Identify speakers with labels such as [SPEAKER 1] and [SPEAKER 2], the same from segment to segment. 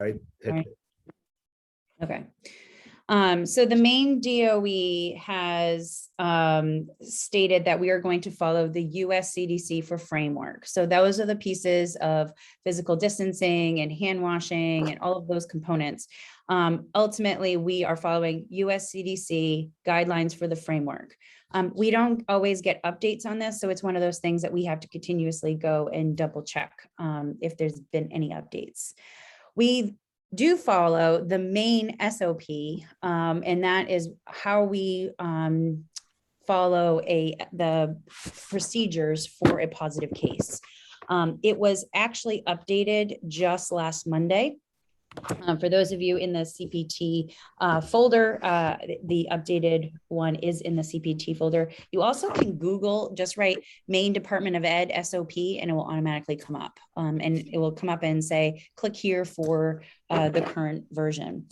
[SPEAKER 1] right?
[SPEAKER 2] Right. Okay. So the Maine DOE has stated that we are going to follow the US CDC for framework. So those are the pieces of physical distancing and hand washing and all of those components. Ultimately, we are following US CDC guidelines for the framework. We don't always get updates on this, so it's one of those things that we have to continuously go and double check if there's been any updates. We do follow the main SOP, and that is how we follow the procedures for a positive case. It was actually updated just last Monday. For those of you in the CPT folder, the updated one is in the CPT folder. You also can Google, just write Maine Department of Ed SOP, and it will automatically come up. And it will come up and say, click here for the current version.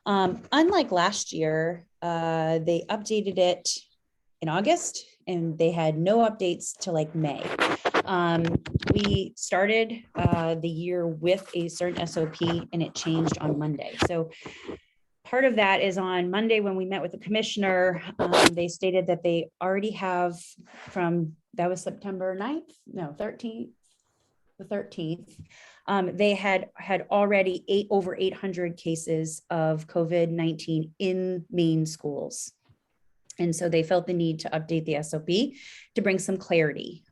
[SPEAKER 2] Unlike last year, they updated it in August, and they had no updates till like May. We started the year with a certain SOP, and it changed on Monday. So part of that is on Monday when we met with the commissioner, they stated that they already have that was September 9th, no, 13th, the 13th. They had already over 800 cases of COVID-19 in Maine schools. And so they felt the need to update the SOP to bring some clarity.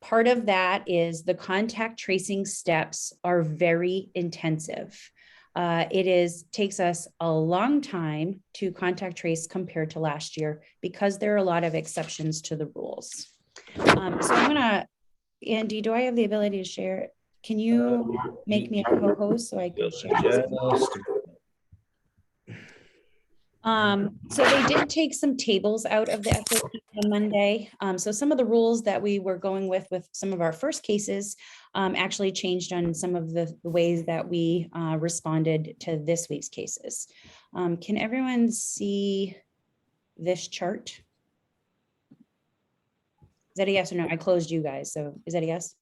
[SPEAKER 2] Part of that is the contact tracing steps are very intensive. It takes us a long time to contact trace compared to last year because there are a lot of exceptions to the rules. So I'm gonna, Andy, do I have the ability to share? Can you make me a co-host so I can share? So they did take some tables out of the SOP on Monday. So some of the rules that we were going with some of our first cases actually changed on some of the ways that we responded to this week's cases. Can everyone see this chart? Is that a yes or no? I closed you guys, so is that a yes?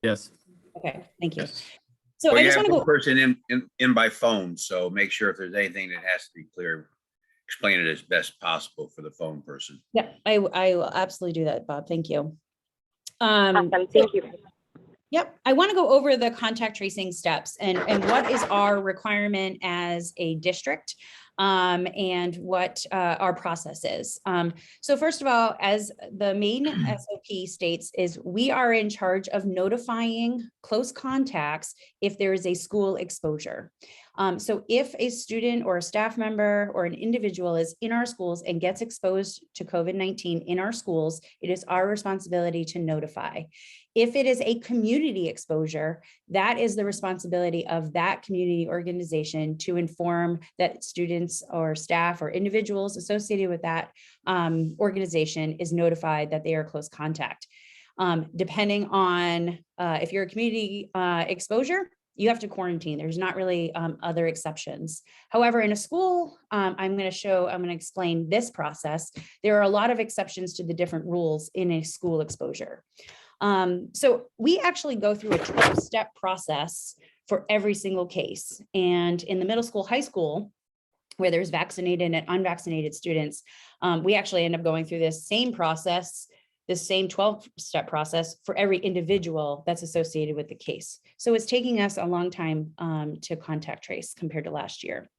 [SPEAKER 3] Yes.
[SPEAKER 2] Okay, thank you. So
[SPEAKER 4] Well,
[SPEAKER 2] I
[SPEAKER 4] you
[SPEAKER 2] just
[SPEAKER 4] have
[SPEAKER 2] want to
[SPEAKER 4] one
[SPEAKER 2] go.
[SPEAKER 4] person in by phone, so make sure if there's anything that has to be clear, explain it as best possible for the phone person.
[SPEAKER 2] Yeah, I will absolutely do that, Bob. Thank you.
[SPEAKER 5] Awesome. Thank you.
[SPEAKER 2] Yep, I want to go over the contact tracing steps and what is our requirement as a district and what our process is. So first of all, as the main SOP states, is we are in charge of notifying close contacts if there is a school exposure. So if a student or a staff member or an individual is in our schools and gets exposed to COVID-19 in our schools, it is our responsibility to notify. If it is a community exposure, that is the responsibility of that community organization to inform that students or staff or individuals associated with that organization is notified that they are close contact. Depending on if you're a community exposure, you have to quarantine. There's not really other exceptions. However, in a school, I'm going to explain this process. There are a lot of exceptions to the different rules in a school exposure. So we actually go through a 12-step process for every single case. And in the middle school, high school, where there's vaccinated and unvaccinated students, we actually end up going through this same process, this same 12-step process for every individual that's associated with the case. So it's taking us a long time to contact trace compared to last year.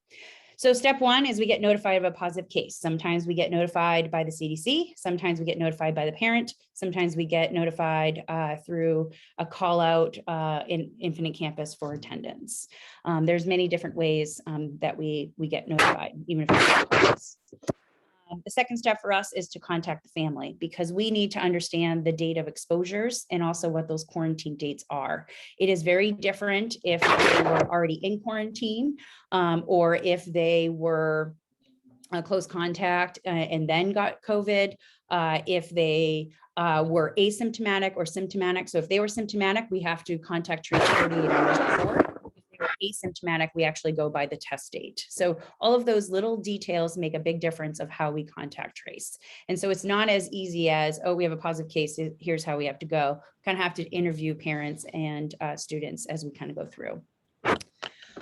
[SPEAKER 2] So step one is we get notified of a positive case. Sometimes we get notified by the CDC. Sometimes we get notified by the parent. Sometimes we get notified through a call out in Infinite Campus for attendance. There's many different ways that we get notified, even if it's the second step for us is to contact the family because we need to understand the date of exposures and also what those quarantine dates are. It is very different if they were already in quarantine or if they were a close contact and then got COVID, if they were asymptomatic or symptomatic. So if they were symptomatic, we have to contact trace 48 hours before. Asymptomatic, we actually go by the test date. So all of those little details make a big difference of how we contact trace. And so it's not as easy as, oh, we have a positive case, here's how we have to go. We kind of have to interview parents and students as we kind of go through.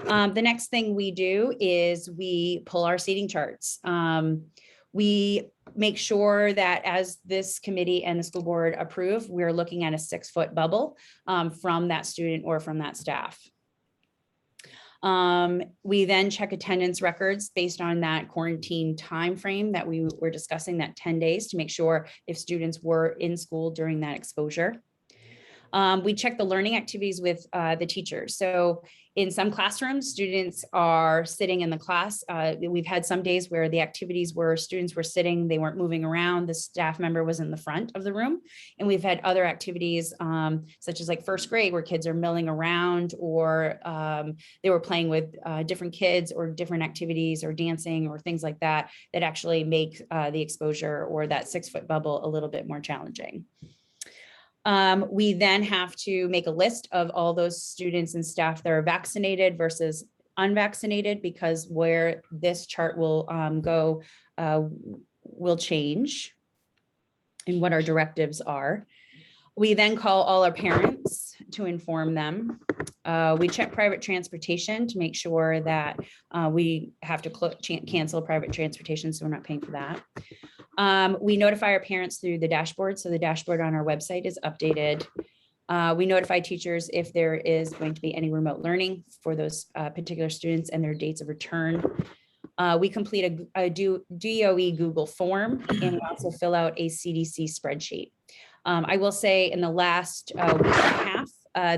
[SPEAKER 2] The next thing we do is we pull our seating charts. We make sure that as this committee and the school board approve, we're looking at a 6-foot bubble from that student or from that staff. We then check attendance records based on that quarantine timeframe that we were discussing, that 10 days, to make sure if students were in school during that exposure. We check the learning activities with the teachers. So in some classrooms, students are sitting in the class. We've had some days where the activities were students were sitting, they weren't moving around. The staff member was in the front of the room. And we've had other activities such as like first grade where kids are milling around, or they were playing with different kids, or different activities or dancing or things like that, that actually make the exposure or that 6-foot bubble a little bit more challenging. We then have to make a list of all those students and staff that are vaccinated versus unvaccinated, because where this chart will go will change and what our directives are. We then call all our parents to inform them. We check private transportation to make sure that we have to cancel private transportation, so we're not paying for that. We notify our parents through the dashboard. So the dashboard on our website is updated. We notify teachers if there is going to be any remote learning for those particular students and their dates of return. We complete a DOE Google form, and we also fill out a CDC spreadsheet. I will say in the last week and a half,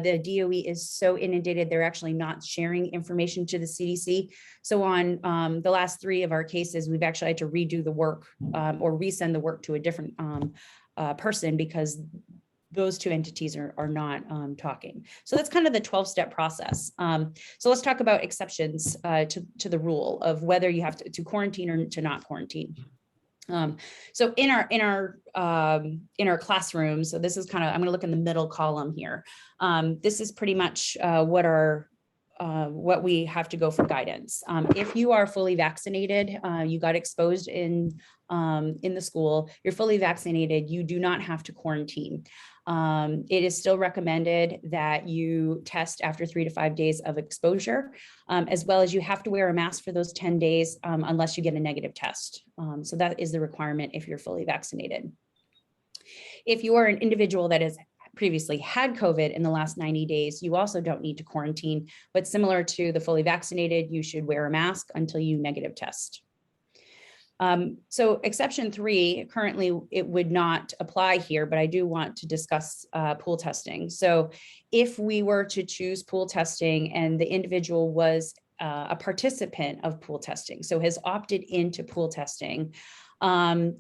[SPEAKER 2] the DOE is so inundated, they're actually not sharing information to the CDC. So on the last 3 of our cases, we've actually had to redo the work or resend the work to a different person, because those 2 entities are not talking. So that's kind of the 12-step process. So let's talk about exceptions to the rule of whether you have to quarantine or to not quarantine. So in our classrooms, so this is kind of, I'm going to look in the middle column here. This is pretty much what we have to go for guidance. If you are fully vaccinated, you got exposed in the school, you're fully vaccinated, you do not have to quarantine. It is still recommended that you test after 3 to 5 days of exposure, as well as you have to wear a mask for those 10 days unless you get a negative test. So that is the requirement if you're fully vaccinated. If you are an individual that has previously had COVID in the last 90 days, you also don't need to quarantine, but similar to the fully vaccinated, you should wear a mask until you negative test. So exception 3, currently it would not apply here, but I do want to discuss pool testing. So if we were to choose pool testing and the individual was a participant of pool testing, so has opted into pool testing,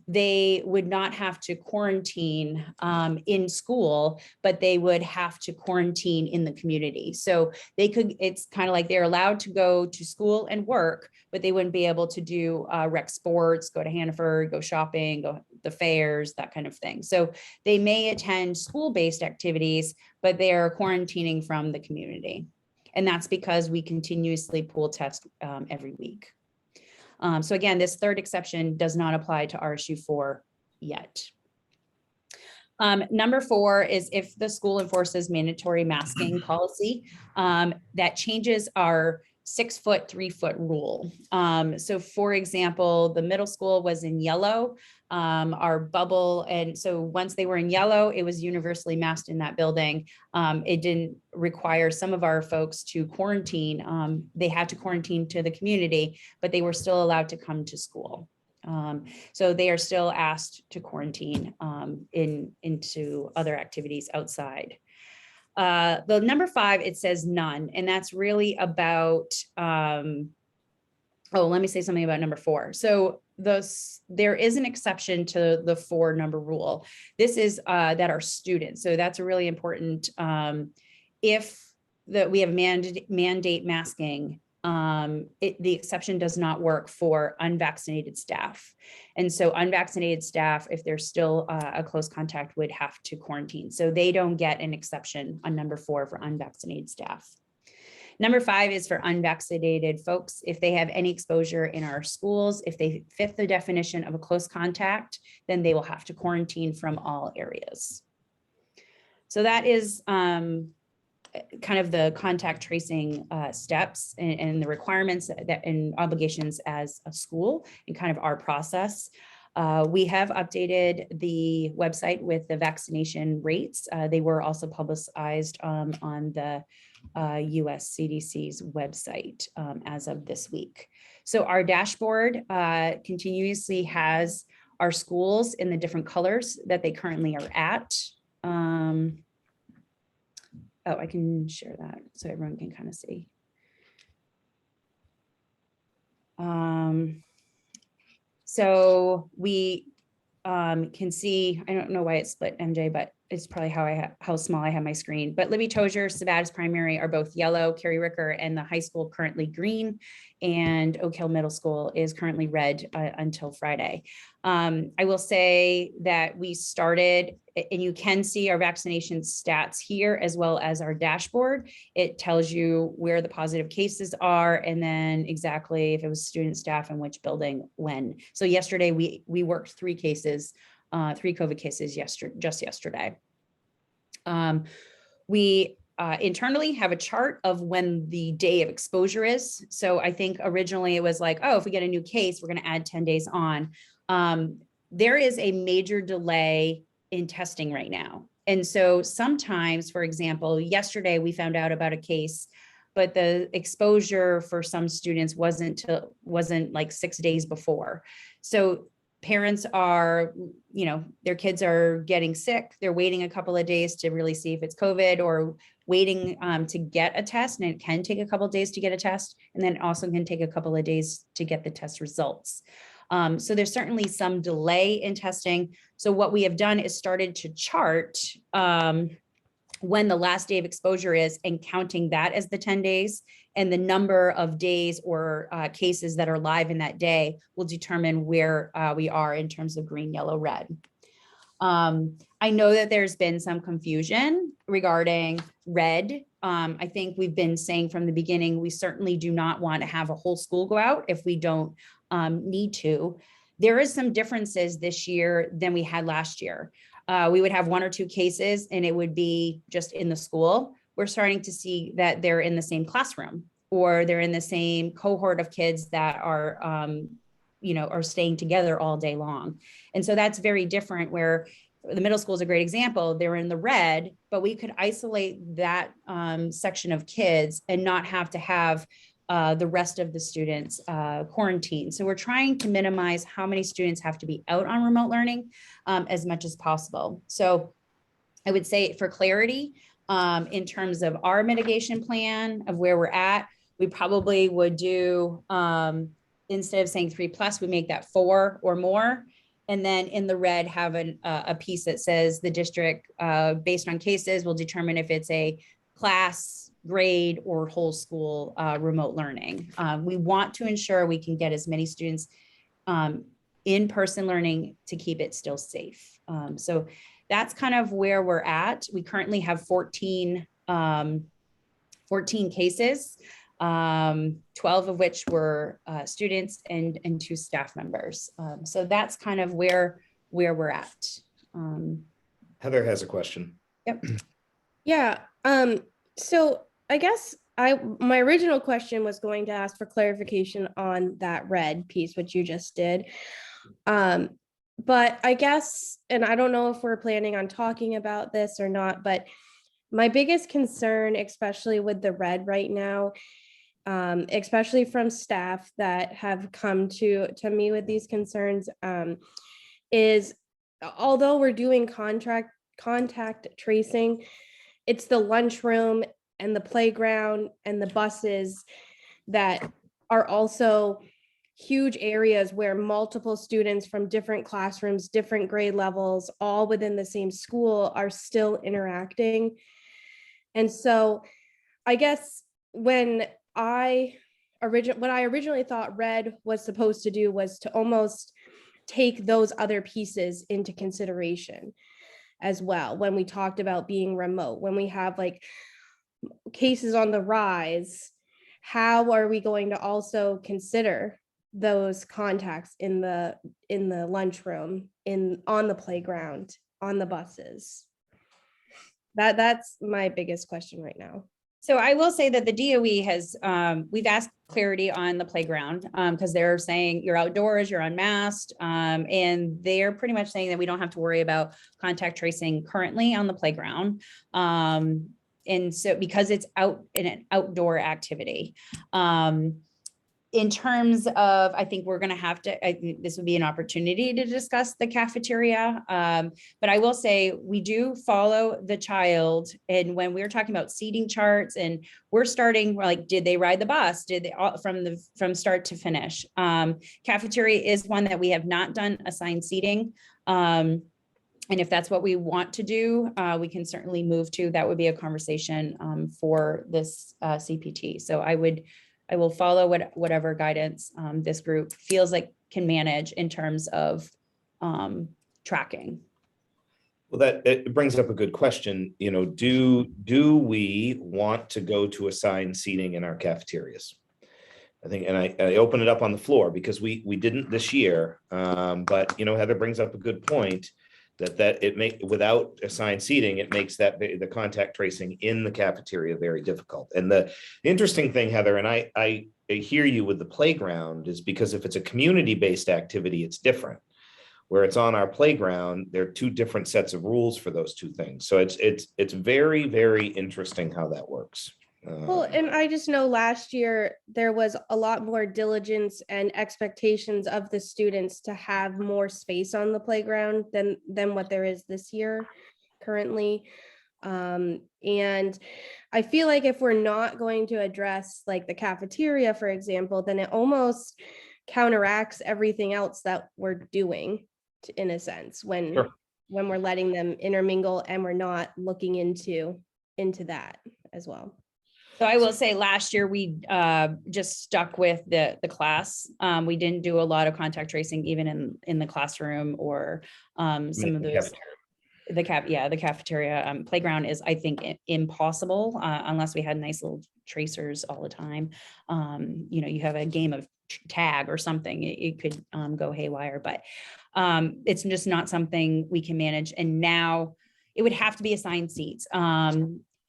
[SPEAKER 2] they would not have to quarantine in school, but they would have to quarantine in the community. So they could, it's kind of like they're allowed to go to school and work, but they wouldn't be able to do rec sports, go to Hannaford, go shopping, go the fairs, that kind of thing. So they may attend school-based activities, but they are quarantining from the community. And that's because we continuously pool test every week. So again, this 3rd exception does not apply to RSU 4 yet. Number 4 is if the school enforces mandatory masking policy, that changes our 6-foot, 3-foot rule. So for example, the middle school was in yellow, our bubble. And so once they were in yellow, it was universally masked in that building. It didn't require some of our folks to quarantine. They had to quarantine to the community, but they were still allowed to come to school. So they are still asked to quarantine into other activities outside. The number 5, it says none, and that's really about, oh, let me say something about number 4. So there is an exception to the 4 number rule. This is that our students, so that's a really important, if we have mandate masking, the exception does not work for unvaccinated staff. And so unvaccinated staff, if they're still a close contact, would have to quarantine. So they don't get an exception on number 4 for unvaccinated staff. Number 5 is for unvaccinated folks. If they have any exposure in our schools, if they fit the definition of a close contact, then they will have to quarantine from all areas. So that is kind of the contact tracing steps and the requirements that and obligations as a school and kind of our process. We have updated the website with the vaccination rates. They were also publicized on the US CDC's website as of this week. So our dashboard continuously has our schools in the different colors that they currently are at. Oh, I can share that so everyone can kind of see. So we can see, I don't know why it's split, MJ, but it's probably how small I have my screen. But Libby Tozier, Sabatis Primary are both yellow, Carrie Ricker and the high school currently green, and Oak Hill Middle School is currently red until Friday. I will say that we started, and you can see our vaccination stats here as well as our dashboard. It tells you where the positive cases are and then exactly if it was student, staff, and which building when. So yesterday we worked 3 cases, 3 COVID cases just yesterday. We internally have a chart of when the day of exposure is. So I think originally it was like, oh, if we get a new case, we're going to add 10 days on. There is a major delay in testing right now. And so sometimes, for example, yesterday we found out about a case, but the exposure for some students wasn't like 6 days before. So parents are, their kids are getting sick. They're waiting a couple of days to really see if it's COVID, or waiting to get a test. And it can take a couple of days to get a test. And then it also can take a couple of days to get the test results. So there's certainly some delay in testing. So what we have done is started to chart when the last day of exposure is and counting that as the 10 days, and the number of days or cases that are live in that day will determine where we are in terms of green, yellow, red. I know that there's been some confusion regarding red. I think we've been saying from the beginning, we certainly do not want to have a whole school go out if we don't need to. There is some differences this year than we had last year. We would have 1 or 2 cases and it would be just in the school. We're starting to see that they're in the same classroom, or they're in the same cohort of kids that are, are staying together all day long. And so that's very different, where the middle school is a great example. They're in the red, but we could isolate that section of kids and not have to have the rest of the students quarantine. So we're trying to minimize how many students have to be out on remote learning as much as possible. So I would say, for clarity, in terms of our mitigation plan of where we're at, we probably would do, instead of saying 3+, we make that 4 or more. And then in the red, have a piece that says the district, based on cases, will determine if it's a class, grade, or whole school remote learning. We want to ensure we can get as many students in-person learning to keep it still safe. So that's kind of where we're at. We currently have 14 cases, 12 of which were students and 2 staff members. So that's kind of where we're at.
[SPEAKER 1] Heather has a question.
[SPEAKER 2] Yep.
[SPEAKER 3] Yeah. So I guess my original question was going to ask for clarification on that red piece, which you just did. But I guess, and I don't know if we're planning on talking about this or not, but my biggest concern, especially with the red right now, especially from staff that have come to me with these concerns, is although we're doing contact tracing, it's the lunchroom and the playground and the buses that are also huge areas where multiple students from different classrooms, different grade levels, all within the same school are still interacting. And so I guess what I originally thought red was supposed to do was to almost take those other pieces into consideration as well. When we talked about being remote, when we have like cases on the rise, how are we going to also consider those contacts in the lunchroom, on the playground, on the buses? That's my biggest question right now.
[SPEAKER 2] So I will say that the DOE has, we've asked clarity on the playground because they're saying you're outdoors, you're unmasked, and they're pretty much saying that we don't have to worry about contact tracing currently on the playground. And so because it's out in an outdoor activity. In terms of, I think we're going to have to, I think this would be an opportunity to discuss the cafeteria. But I will say we do follow the child. And when we're talking about seating charts and we're starting, like, did they ride the bus? Did they all from start to finish? Cafeteria is one that we have not done assigned seating. And if that's what we want to do, we can certainly move to, that would be a conversation for this CPT. So I will follow whatever guidance this group feels like can manage in terms of tracking.
[SPEAKER 1] Well, that it brings up a good question. You know, do we want to go to assigned seating in our cafeterias? I think, and I open it up on the floor because we didn't this year, but you know, Heather brings up a good point that without assigned seating, it makes that the contact tracing in the cafeteria very difficult. And the interesting thing, Heather, and I hear you with the playground, is because if it's a community-based activity, it's different. Where it's on our playground, there are two different sets of rules for those two things. So it's very, very interesting how that works.
[SPEAKER 3] Well, and I just know last year there was a lot more diligence and expectations of the students to have more space on the playground than what there is this year currently. And I feel like if we're not going to address like the cafeteria, for example, then it almost counteracts everything else that we're doing in a sense when we're letting them intermingle and we're not looking into that as well.
[SPEAKER 2] So I will say last year we just stuck with the class. We didn't do a lot of contact tracing even in the classroom or some of those. The cafeteria playground is, I think, impossible unless we had nice little tracers all the time. You know, you have a game of tag or something, it could go haywire, but it's just not something we can manage. And now it would have to be assigned seats.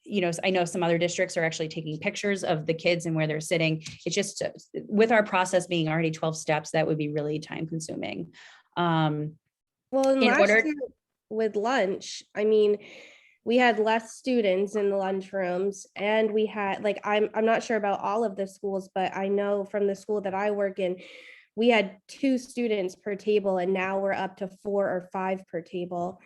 [SPEAKER 2] You know, I know some other districts are actually taking pictures of the kids and where they're sitting. It's just with our process being already 12 steps, that would be really time consuming.
[SPEAKER 3] Well, in last year with lunch, I mean, we had less students in the lunchrooms, and we had, like, I'm not sure about all of the schools, but I know from the school that I work in, we had 2 students per table, and now we're up to 4 or 5 per table.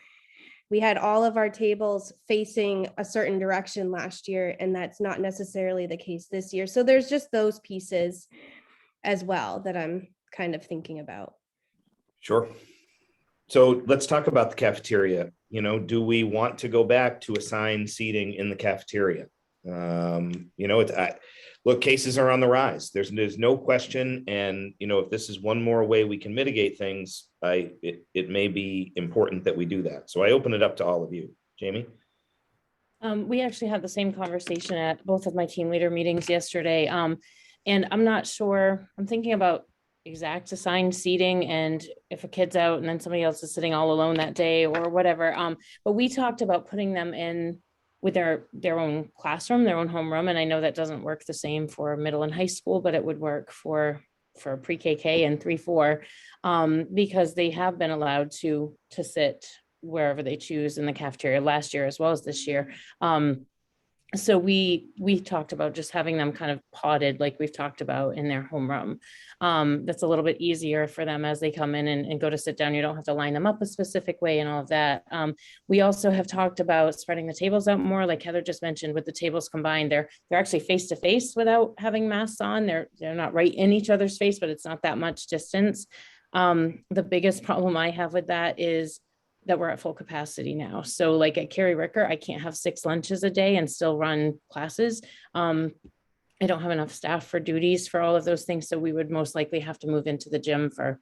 [SPEAKER 3] We had all of our tables facing a certain direction last year, and that's not necessarily the case this year. So there's just those pieces as well that I'm kind of thinking about.
[SPEAKER 1] Sure. So let's talk about the cafeteria. You know, do we want to go back to assigned seating in the cafeteria? You know, look, cases are on the rise. There's no question. And, you know, if this is one more way we can mitigate things, it may be important that we do that. So I open it up to all of you. Jamie?
[SPEAKER 6] We actually had the same conversation at both of my team leader meetings yesterday. And I'm not sure, I'm thinking about exact assigned seating and if a kid's out and then somebody else is sitting all alone that day or whatever. But we talked about putting them in with their own classroom, their own homeroom. And I know that doesn't work the same for middle and high school, but it would work for pre-KK and 3-4 because they have been allowed to sit wherever they choose in the cafeteria last year as well as this year. So we talked about just having them kind of potted like we've talked about in their homeroom. That's a little bit easier for them as they come in and go to sit down. You don't have to line them up a specific way and all of that. We also have talked about spreading the tables out more, like Heather just mentioned, with the tables combined. They're actually face to face without having masks on. They're not right in each other's face, but it's not that much distance. The biggest problem I have with that is that we're at full capacity now. So like at Carrie Ricker, I can't have 6 lunches a day and still run classes. I don't have enough staff for duties for all of those things. So we would most likely have to move into the gym for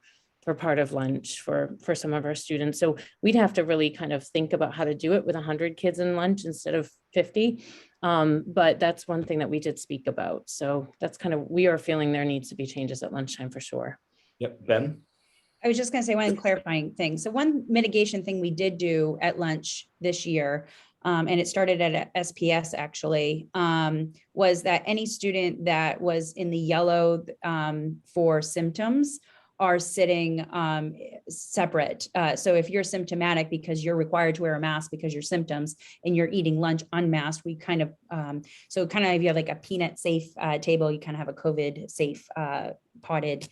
[SPEAKER 6] part of lunch for some of our students. So we'd have to really kind of think about how to do it with 100 kids in lunch instead of 50. But that's one thing that we did speak about. So that's kind of, we are feeling there needs to be changes at lunchtime for sure.
[SPEAKER 1] Yep, Ben?
[SPEAKER 2] I was just going to say one clarifying thing. So one mitigation thing we did do at lunch this year, and it started at SPS actually, was that any student that was in the yellow for symptoms are sitting separate. So if you're symptomatic because you're required to wear a mask because your symptoms and you're eating lunch unmasked, we kind of, so kind of if you have like a peanut safe table, you kind of have a COVID safe potted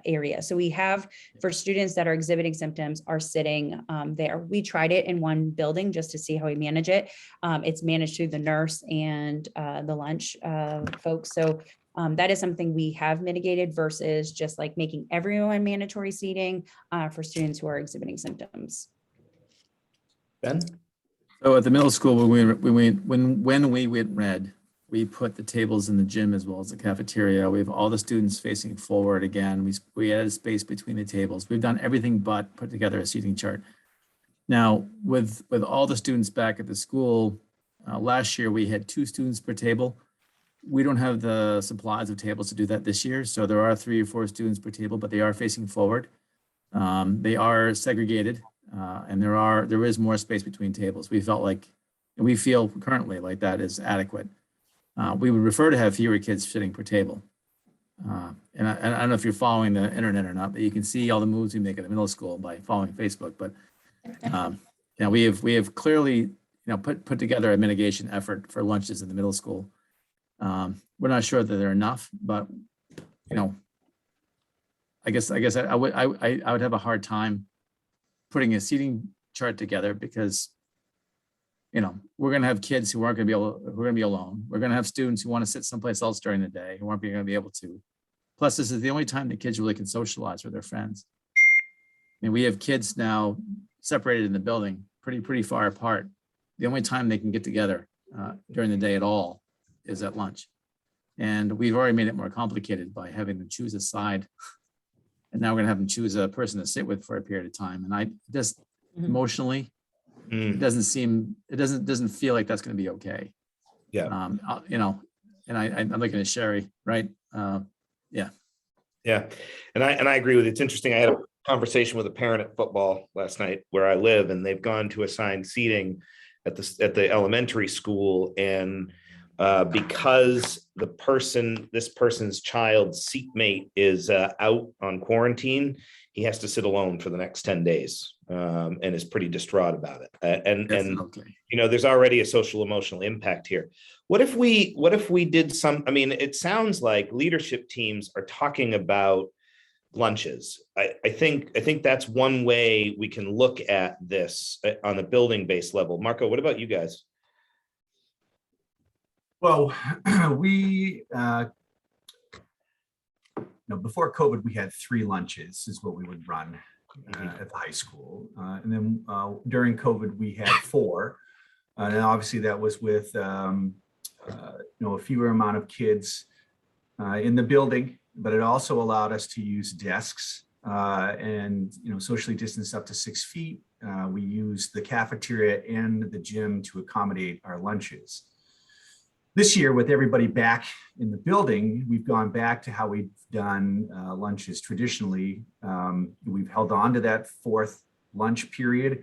[SPEAKER 2] area. So we have, for students that are exhibiting symptoms, are sitting there. We tried it in one building just to see how we manage it. It's managed through the nurse and the lunch folks. So that is something we have mitigated versus just like making everyone mandatory seating for students who are exhibiting symptoms.
[SPEAKER 1] Ben?
[SPEAKER 7] So at the middle school, when we went red, we put the tables in the gym as well as the cafeteria. We have all the students facing forward again. We added space between the tables. We've done everything but put together a seating chart. Now, with all the students back at the school, last year we had 2 students per table. We don't have the supplies of tables to do that this year. So there are 3 or 4 students per table, but they are facing forward. They are segregated and there is more space between tables. We feel currently like that is adequate. We would prefer to have fewer kids sitting per table. And I don't know if you're following the internet or not, but you can see all the moves we make at the middle school by following Facebook. But we have clearly put together a mitigation effort for lunches in the middle school. We're not sure that they're enough, but I guess I would have a hard time putting a seating chart together because we're going to have kids who aren't going to be alone. We're going to have students who want to sit someplace else during the day who aren't going to be able to. Plus, this is the only time that kids really can socialize with their friends. And we have kids now separated in the building pretty far apart. The only time they can get together during the day at all is at lunch. And we've already made it more complicated by having them choose a side. And now we're going to have them choose a person to sit with for a period of time. And emotionally, it doesn't feel like that's going to be okay.
[SPEAKER 1] Yeah.
[SPEAKER 7] And I'm looking at Sherry, right? Yeah.
[SPEAKER 1] Yeah. And I agree with you. It's interesting. I had a conversation with a parent at football last night where I live, and they've gone to assigned seating at the elementary school. And because this person's child's seatmate is out on quarantine, he has to sit alone for the next 10 days and is pretty distraught about it. And there's already a social emotional impact here. What if we did it sounds like leadership teams are talking about lunches. I think that's one way we can look at this on a building-based level. Marco, what about you guys?
[SPEAKER 8] Well, before COVID, we had 3 lunches is what we would run at the high school. And then during COVID, we had 4. And obviously that was with, a fewer amount of kids in the building, but it also allowed us to use desks and, socially distanced up to 6 feet. We used the cafeteria and the gym to accommodate our lunches. This year, with everybody back in the building, we've gone back to how we've done lunches traditionally. We've held on to that 4th lunch period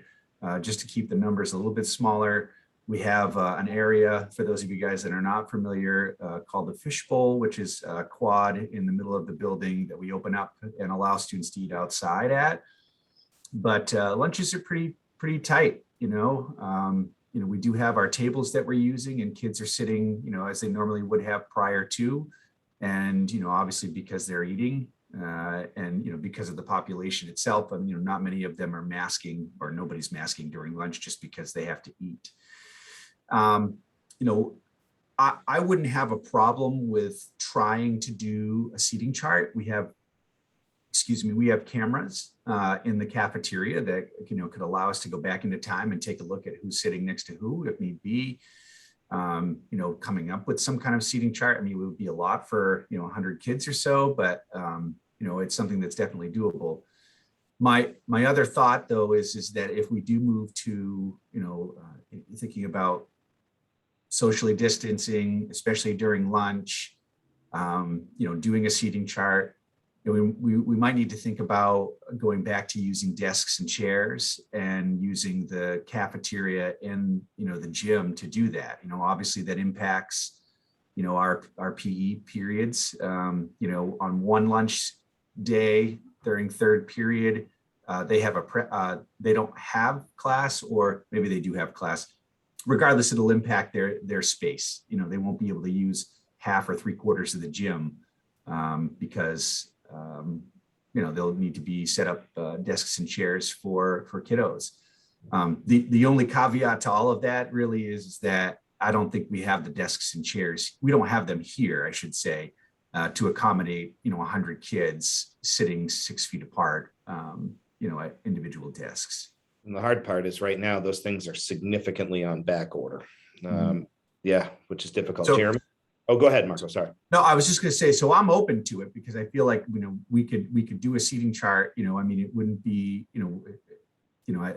[SPEAKER 8] just to keep the numbers a little bit smaller. We have an area, for those of you guys that are not familiar, called the fishbowl, which is a quad in the middle of the building that we open up and allow students to eat outside at. But lunches are pretty tight, we do have our tables that we're using, and kids are sitting, as they normally would have prior to. And, obviously because they're eating and, because of the population itself, not many of them are masking, or nobody's masking during lunch just because they have to eat. I wouldn't have a problem with trying to do a seating chart. We have cameras in the cafeteria that could allow us to go back into time and take a look at who's sitting next to who, if need be. Coming up with some kind of seating chart. It would be a lot for 100 kids or so, but it's something that's definitely doable. My other thought though is that if we do move to thinking about socially distancing, especially during lunch, doing a seating chart, we might need to think about going back to using desks and chairs and using the cafeteria in, the gym to do that. Obviously that impacts, our PE periods. On one lunch day during third period, they don't have class, or maybe they do have class. Regardless, it'll impact their space. They won't be able to use half or 3/4 of the gym because they'll need to be set up desks and chairs for kiddos. The only caveat to all of that really is that I don't think we have the desks and chairs. We don't have them here, I should say, to accommodate 100 kids sitting 6 feet apart, at individual desks.
[SPEAKER 1] And the hard part is right now, those things are significantly on back order. Yeah, which is difficult.
[SPEAKER 8] So-
[SPEAKER 1] Jeremy? Oh, go ahead, Marco, sorry.
[SPEAKER 8] No, I was just going to say, so I'm open to it because I feel like, we could do a seating chart, it wouldn't be,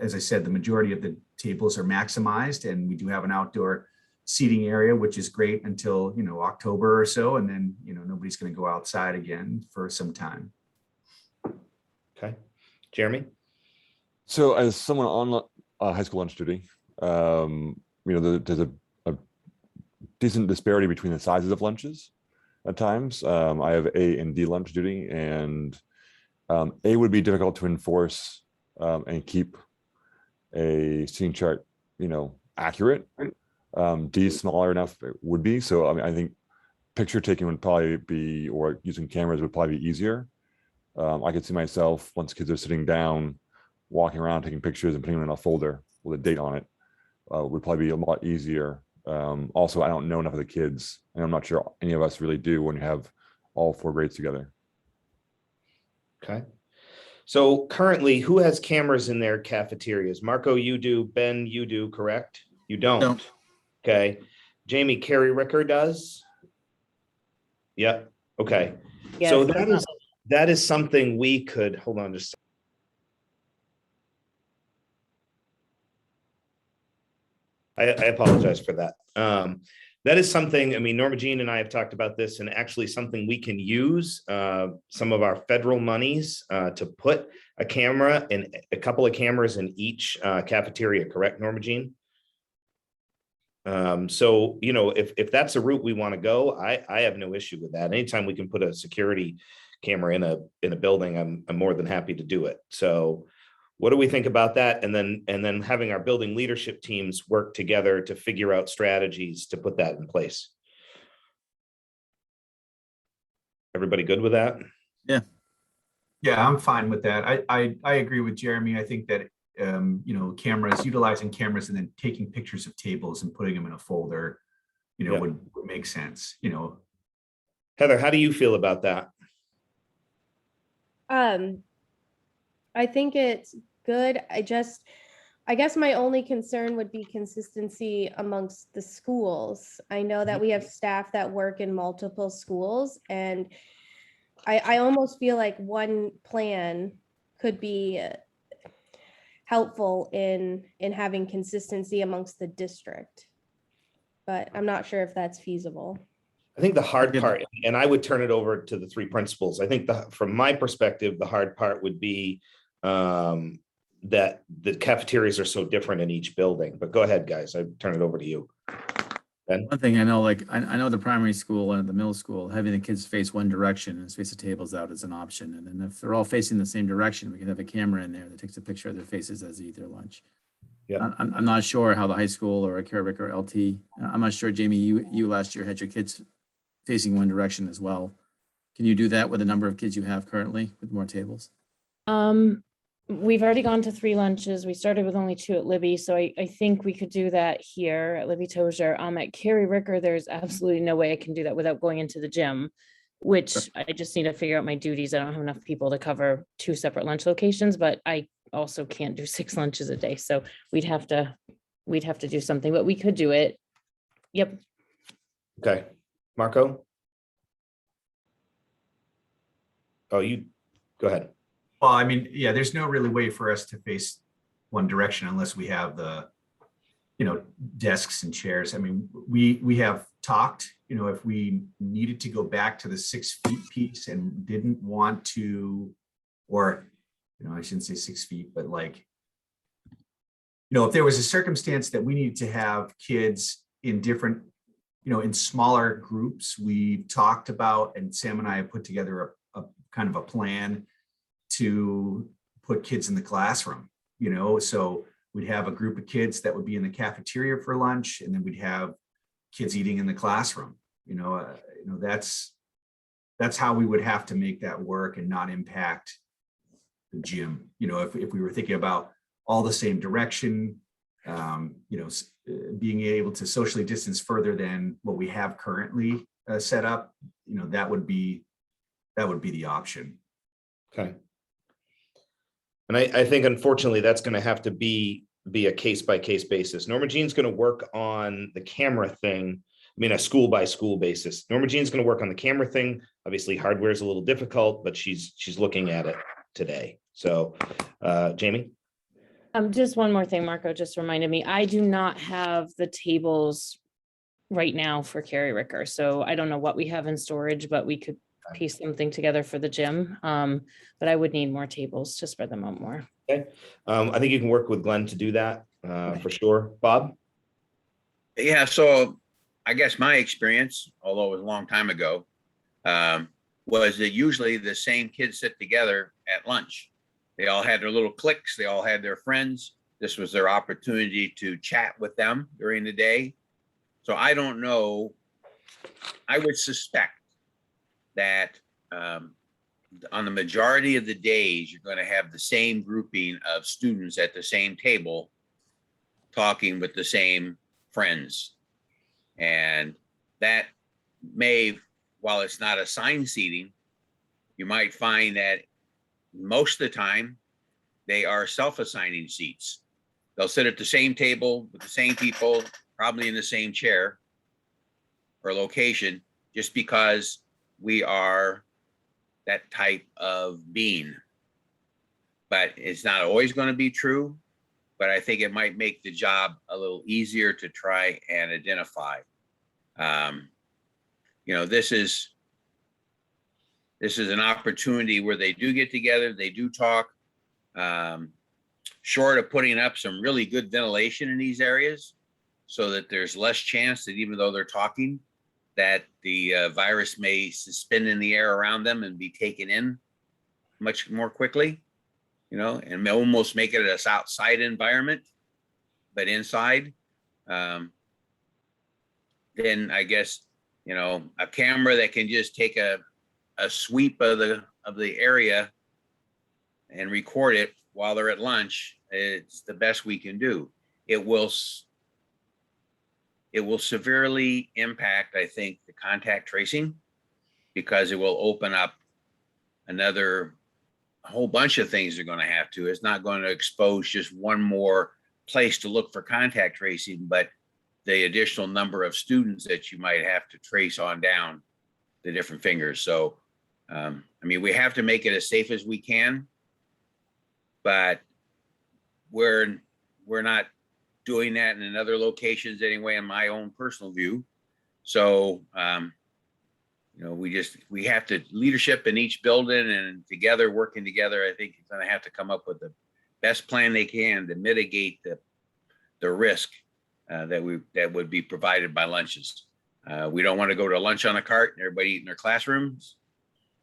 [SPEAKER 8] as I said, the majority of the tables are maximized, and we do have an outdoor seating area, which is great until, October or so. And then, nobody's going to go outside again for some time.
[SPEAKER 1] Okay. Jeremy?
[SPEAKER 9] So as someone on high school lunch duty, there's a decent disparity between the sizes of lunches at times. I have A and D lunch duty, and A would be difficult to enforce and keep a seating chart, accurate. D smaller enough would be. So I think picture taking would probably be, or using cameras would probably be easier. I could see myself, once kids are sitting down, walking around, taking pictures and putting them in a folder with a date on it, would probably be a lot easier. Also, I don't know enough of the kids, and I'm not sure any of us really do when you have all 4 grades together.
[SPEAKER 1] Okay. So currently, who has cameras in their cafeterias? Marco, you do. Ben, you do, correct? You don't.
[SPEAKER 7] No.
[SPEAKER 1] Okay. Jamie, Carrie Ricker does? Yep. Okay. So that is something we could, hold on just a second. I apologize for that. That is something, Norma Jean and I have talked about this, and actually something we can use some of our federal monies to put a camera and a couple of cameras in each cafeteria, correct, Norma Jean? So, if that's a route we want to go, I have no issue with that. Anytime we can put a security camera in a building, I'm more than happy to do it. So what do we think about that? And then having our building leadership teams work together to figure out strategies to put that in place. Everybody good with that?
[SPEAKER 7] Yeah.
[SPEAKER 8] Yeah, I'm fine with that. I agree with Jeremy. I think that, utilizing cameras and then taking pictures of tables and putting them in a folder, would make sense,
[SPEAKER 1] Heather, how do you feel about that?
[SPEAKER 3] I think it's good. I guess my only concern would be consistency amongst the schools. I know that we have staff that work in multiple schools, and I almost feel like one plan could be helpful in having consistency amongst the district, but I'm not sure if that's feasible.
[SPEAKER 1] I think the hard part, and I would turn it over to the 3 principals. I think from my perspective, the hard part would be that the cafeterias are so different in each building. But go ahead, guys. I turn it over to you. Ben?
[SPEAKER 7] One thing I know, I know the primary school and the middle school, having the kids face one direction and face the tables out is an option. And then if they're all facing the same direction, we can have a camera in there that takes a picture of their faces as they eat their lunch.
[SPEAKER 1] Yeah.
[SPEAKER 7] I'm not sure how the high school or a Carrick or LT, I'm not sure, Jamie, you last year had your kids facing one direction as well. Can you do that with the number of kids you have currently with more tables?
[SPEAKER 6] We've already gone to 3 lunches. We started with only 2 at Libby. So I think we could do that here at Libby Tozier. At Carrie Ricker, there's absolutely no way I can do that without going into the gym, which I just need to figure out my duties. I don't have enough people to cover 2 separate lunch locations, but I also can't do 6 lunches a day. So we'd have to do something, but we could do it. Yep.
[SPEAKER 1] Okay. Marco? Oh, you go ahead.
[SPEAKER 8] Well, there's no really way for us to face one direction unless we have the, desks and chairs. We have talked if we needed to go back to the 6 feet piece and didn't want to, or, I shouldn't say 6 feet, but like, if there was a circumstance that we needed to have kids in different, in smaller groups, we talked about, and Sam and I have put together a kind of a plan to put kids in the classroom, so we'd have a group of kids that would be in the cafeteria for lunch, and then we'd have kids eating in the classroom. That's how we would have to make that work and not impact the gym. If we were thinking about all the same direction, being able to socially distance further than what we have currently set up, that would be the option.
[SPEAKER 1] Okay. And I think unfortunately that's going to have to be a case by case basis. Norma Jean's going to work on the camera thing. I mean, a school by school basis. Norma Jean's going to work on the camera thing. Obviously hardware is a little difficult, but she's looking at it today. So Jamie?
[SPEAKER 6] Just one more thing, Marco just reminded me, I do not have the tables right now for Carrie Ricker. So I don't know what we have in storage, but we could piece something together for the gym. But I would need more tables to spread them out more.
[SPEAKER 1] Okay. I think you can work with Glenn to do that for sure. Bob?
[SPEAKER 4] Yeah, so I guess my experience, although it was a long time ago, was that usually the same kids sit together at lunch. They all had their little cliques. They all had their friends. This was their opportunity to chat with them during the day. So I don't know. I would suspect that on the majority of the days, you're going to have the same grouping of students at the same table talking with the same friends. And that may, while it's not assigned seating, you might find that most of the time they are self-assigning seats. They'll sit at the same table with the same people, probably in the same chair or location, just because we are that type of being. But it's not always going to be true, but I think it might make the job a little easier to try and identify. This is an opportunity where they do get together, they do talk, short of putting up some really good ventilation in these areas so that there's less chance that even though they're talking, that the virus may suspend in the air around them and be taken in much more quickly, and almost make it an outside environment, but inside. Then I guess, a camera that can just take a sweep of the area and record it while they're at lunch, it's the best we can do. It will severely impact, I think, the contact tracing, because it will open up a whole bunch of things they're going to have to. It's not going to expose just one more place to look for contact tracing, but the additional number of students that you might have to trace on down the different fingers. So, we have to make it as safe as we can, but we're not doing that in other locations anyway, in my own personal view. So, we have to, leadership in each building and together, working together, I think it's going to have to come up with the best plan they can to mitigate the risk that would be provided by lunches. We don't want to go to lunch on a cart and everybody eat in their classrooms.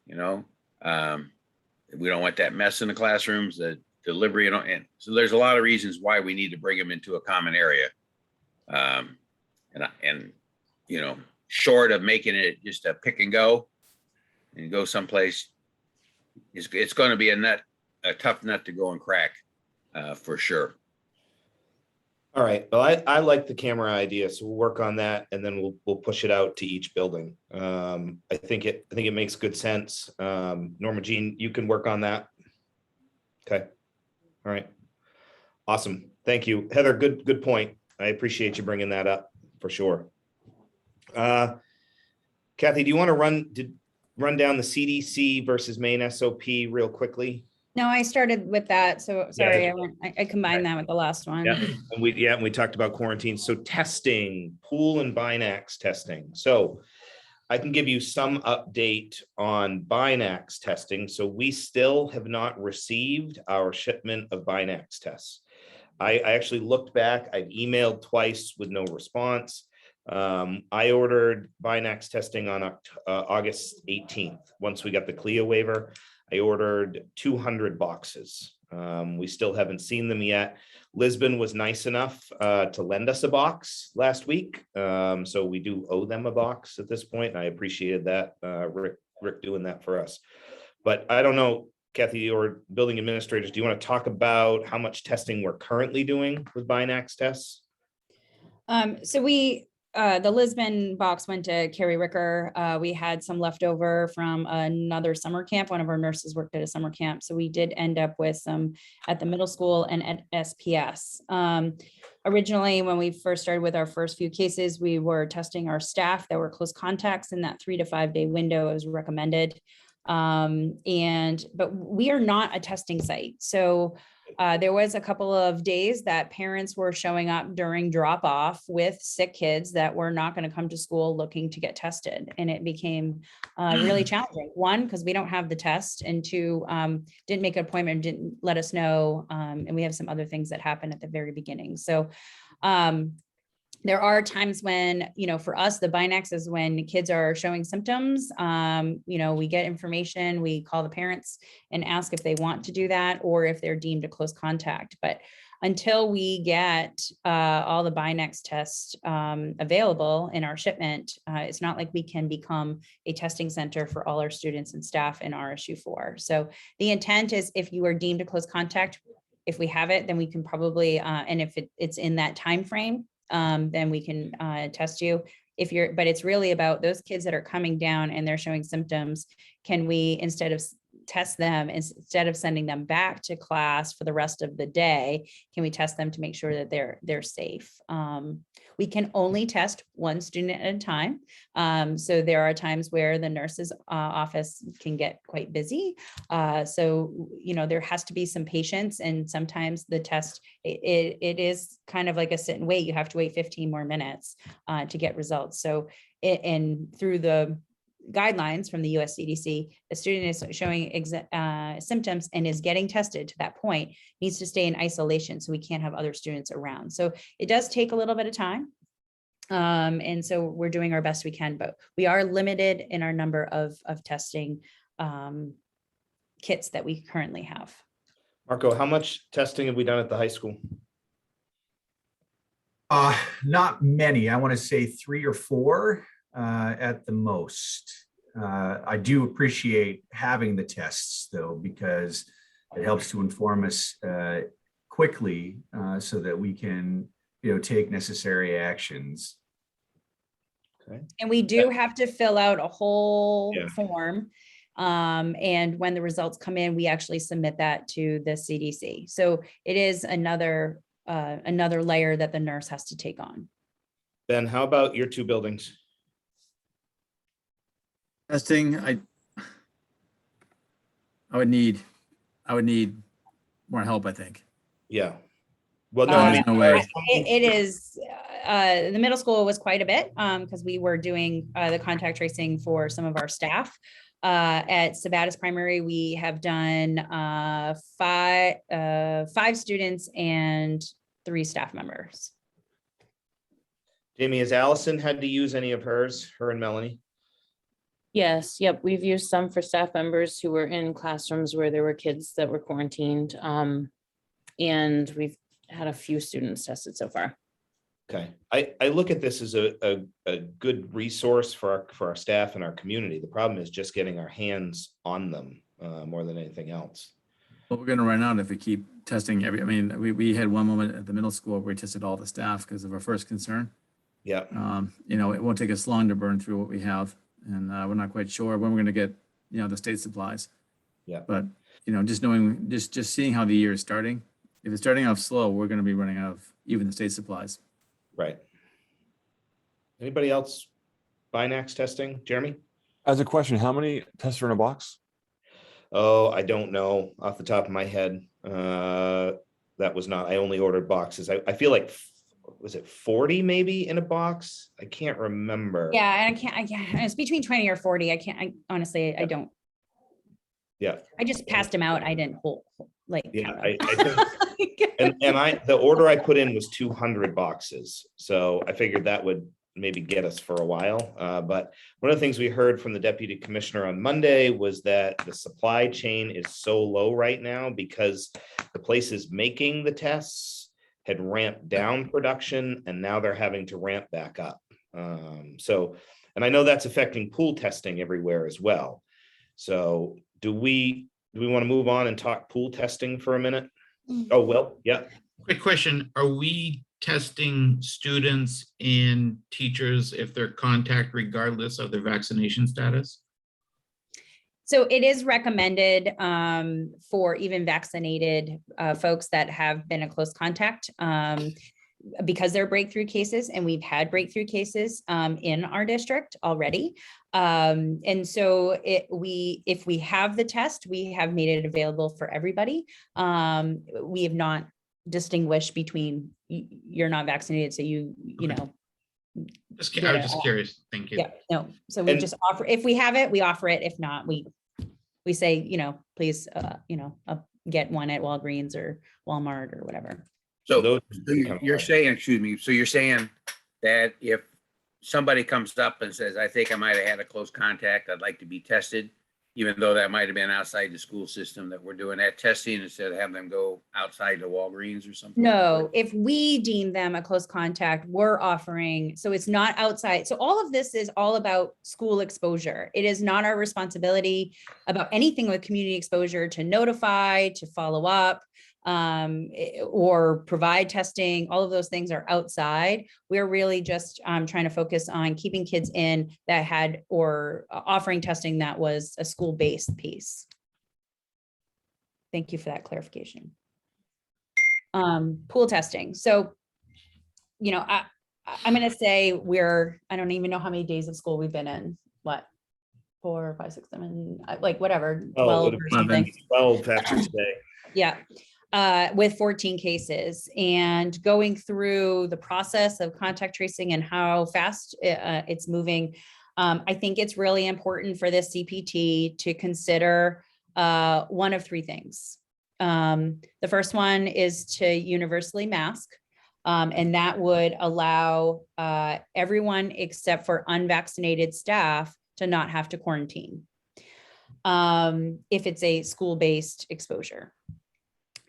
[SPEAKER 4] We don't want that mess in the classrooms, the delivery, and so there's a lot of reasons why we need to bring them into a common area. Short of making it just a pick and go someplace, it's going to be a tough nut to go and crack for sure.
[SPEAKER 1] All right. Well, I like the camera idea, so we'll work on that, and then we'll push it out to each building. I think it makes good sense. Norma Jean, you can work on that. Okay. All right. Awesome. Thank you, Heather. Good point. I appreciate you bringing that up for sure. Kathy, do you want to run down the CDC versus main SOP real quickly?
[SPEAKER 2] No, I started with that. So sorry, I combined that with the last one.
[SPEAKER 1] Yeah, and we talked about quarantine. So testing, pool and Binax testing. So I can give you some update on Binax testing. So we still have not received our shipment of Binax tests. I actually looked back. I've emailed twice with no response. I ordered Binax testing on August 18th. Once we got the CLIA waiver, I ordered 200 boxes. We still haven't seen them yet. Lisbon was nice enough to lend us a box last week. So we do owe them a box at this point. And I appreciated that, Rick doing that for us. But I don't know, Kathy or building administrators, do you want to talk about how much testing we're currently doing with Binax tests?
[SPEAKER 2] So the Lisbon box went to Carrie Ricker. We had some leftover from another summer camp. One of our nurses worked at a summer camp. So we did end up with some at the middle school and at SPS. Originally, when we first started with our first few cases, we were testing our staff that were close contacts in that 3 to 5 day window as recommended. But we are not a testing site. So there was a couple of days that parents were showing up during drop off with sick kids that were not going to come to school looking to get tested. And it became really challenging. One, because we don't have the test, and two, didn't make an appointment, didn't let us know. And we have some other things that happen at the very beginning. So there are times when, for us, the Binax is when kids are showing symptoms. We get information, we call the parents and ask if they want to do that or if they're deemed a close contact. But until we get all the Binax tests available in our shipment, it's not like we can become a testing center for all our students and staff in RSU 4. So the intent is, if you are deemed a close contact, if we have it, then we can probably, and if it's in that time frame, then we can test you. But it's really about those kids that are coming down and they're showing symptoms. Can we, instead of test them, instead of sending them back to class for the rest of the day, can we test them to make sure that they're safe? We can only test one student at a time. So there are times where the nurse's office can get quite busy. So, there has to be some patience, and sometimes the test, it is kind of like a sit and wait. You have to wait 15 more minutes to get results. So and through the guidelines from the US CDC, the student is showing symptoms and is getting tested to that point, needs to stay in isolation, so we can't have other students around. So it does take a little bit of time. And so we're doing our best we can, but we are limited in our number of testing kits that we currently have.
[SPEAKER 1] Marco, how much testing have we done at the high school?
[SPEAKER 8] Not many. I want to say 3 or 4 at the most. I do appreciate having the tests, though, because it helps to inform us quickly so that we can, take necessary actions.
[SPEAKER 1] Okay.
[SPEAKER 2] And we do have to fill out a whole
[SPEAKER 1] Yeah.
[SPEAKER 2] form. And when the results come in, we actually submit that to the CDC. So it is another layer that the nurse has to take on.
[SPEAKER 1] Ben, how about your 2 buildings?
[SPEAKER 7] Testing, I would need more help, I think.
[SPEAKER 1] Yeah. Well, no, I mean,
[SPEAKER 7] no way.
[SPEAKER 2] It is, the middle school was quite a bit because we were doing the contact tracing for some of our staff. At Sabatis Primary, we have done 5 students and 3 staff members.
[SPEAKER 1] Jamie, has Allison had to use any of hers, her and Melanie?
[SPEAKER 6] Yes, yep, we've used some for staff members who were in classrooms where there were kids that were quarantined. And we've had a few students tested so far.
[SPEAKER 1] Okay, I look at this as a good resource for our staff and our community. The problem is just getting our hands on them more than anything else.
[SPEAKER 7] Well, we're gonna run out if we keep testing we had one moment at the middle school where we tested all the staff because of our first concern.
[SPEAKER 1] Yeah.
[SPEAKER 7] It won't take us long to burn through what we have, and we're not quite sure when we're gonna get, the state supplies.
[SPEAKER 1] Yeah.
[SPEAKER 7] But, just seeing how the year is starting, if it's starting off slow, we're gonna be running out of even the state supplies.
[SPEAKER 1] Right. Anybody else? Binax testing, Jeremy?
[SPEAKER 9] As a question, how many tests are in a box?
[SPEAKER 1] Oh, I don't know off the top of my head. That was not, I only ordered boxes. I feel like, was it 40 maybe in a box? I can't remember.
[SPEAKER 2] Yeah, and it's between 20 or 40. I honestly, I don't,
[SPEAKER 1] Yeah.
[SPEAKER 2] I just passed them out. I didn't like.
[SPEAKER 1] Yeah,
[SPEAKER 2] count
[SPEAKER 1] I
[SPEAKER 2] them.
[SPEAKER 1] think, and the order I put in was 200 boxes. So I figured that would maybe get us for a while. But one of the things we heard from the deputy commissioner on Monday was that the supply chain is so low right now because the places making the tests had ramped down production and now they're having to ramp back up. So, and I know that's affecting pool testing everywhere as well. So do we want to move on and talk pool testing for a minute? Oh, well, yeah.
[SPEAKER 10] Quick question. Are we testing students and teachers if they're contact regardless of their vaccination status?
[SPEAKER 2] So it is recommended for even vaccinated folks that have been a close contact because they're breakthrough cases, and we've had breakthrough cases in our district already. And so if we have the test, we have made it available for everybody. We have not distinguished between you're not vaccinated, so you know.
[SPEAKER 10] I was just curious. Thank you.
[SPEAKER 2] Yeah, no. So we just offer, if we have it, we offer it. If not, we say, please, get one at Walgreens or Walmart or whatever.
[SPEAKER 4] So you're saying, excuse me, so you're saying that if somebody comes up and says, I think I might have had a close contact, I'd like to be tested, even though that might have been outside the school system, that we're doing that testing instead of having them go outside to Walgreens or something?
[SPEAKER 2] No, if we deem them a close contact, we're offering, so it's not outside. So all of this is all about school exposure. It is not our responsibility about anything with community exposure to notify, to follow up, or provide testing. All of those things are outside. We're really just trying to focus on keeping kids in that had, or offering testing that was a school-based piece. Thank you for that clarification. Pool testing. So, I'm going to say I don't even know how many days of school we've been in. What? 4, 5, 6, 7, like whatever, 12 or something.
[SPEAKER 1] 12 after today.
[SPEAKER 2] Yeah. With 14 cases, and going through the process of contact tracing and how fast it's moving. I think it's really important for this CPT to consider one of 3 things. The first one is to universally mask, and that would allow everyone except for unvaccinated staff to not have to quarantine if it's a school-based exposure.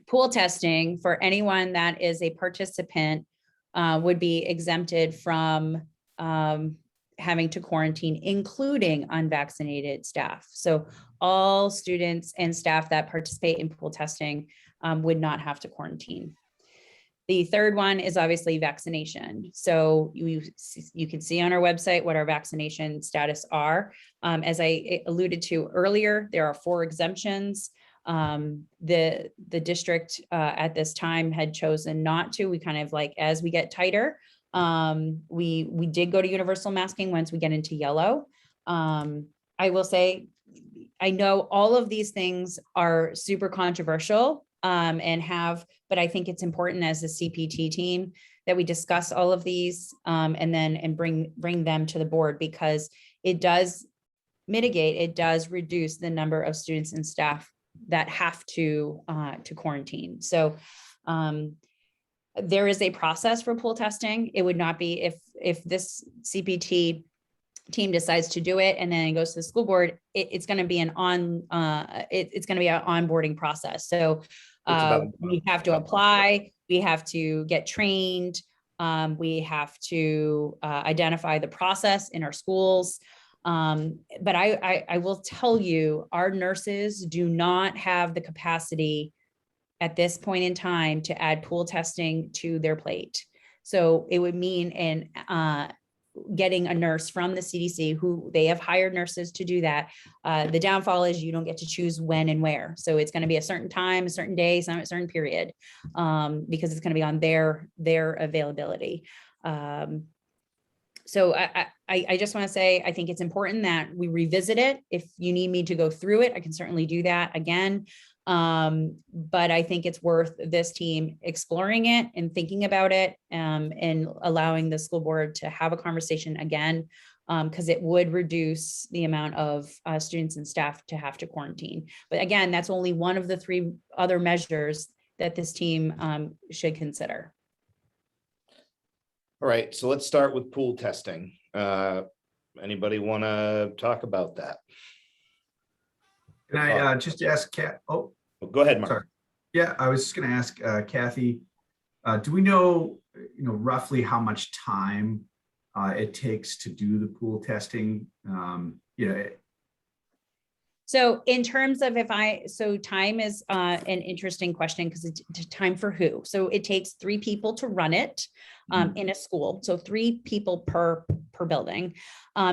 [SPEAKER 2] Pool testing for anyone that is a participant would be exempted from having to quarantine, including unvaccinated staff. So all students and staff that participate in pool testing would not have to quarantine. The third one is obviously vaccination. So you can see on our website what our vaccination status are. As I alluded to earlier, there are 4 exemptions. The district at this time had chosen not to. We kind of like, as we get tighter, we did go to universal masking once we get into yellow. I will say, I know all of these things are super controversial but I think it's important as a CPT team that we discuss all of these and bring them to the board, because it does mitigate, it does reduce the number of students and staff that have to quarantine. So there is a process for pool testing. It would not be if this CPT team decides to do it and then it goes to the school board, it's going to be it's going to be an onboarding process. So we have to apply, we have to get trained, we have to identify the process in our schools. But I will tell you, our nurses do not have the capacity at this point in time to add pool testing to their plate. So it would mean getting a nurse from the CDC, who they have hired nurses to do that. The downfall is you don't get to choose when and where. So it's going to be a certain time, a certain day, a certain period, because it's going to be on their availability. So I just want to say, I think it's important that we revisit it. If you need me to go through it, I can certainly do that again. But I think it's worth this team exploring it and thinking about it, and allowing the school board to have a conversation again, because it would reduce the amount of students and staff to have to quarantine. But again, that's only one of the 3 other measures that this team should consider.
[SPEAKER 1] All right, so let's start with pool testing. Anybody want to talk about that?
[SPEAKER 8] Can I just ask Kat? Oh,
[SPEAKER 1] Go ahead, Mark.
[SPEAKER 8] sorry. Yeah, I was just going to ask Kathy, do we know, roughly how much time it takes to do the pool testing?
[SPEAKER 2] So in terms of so time is an interesting question, because it's time for who? So it takes 3 people to run it in a school. So 3 people per building.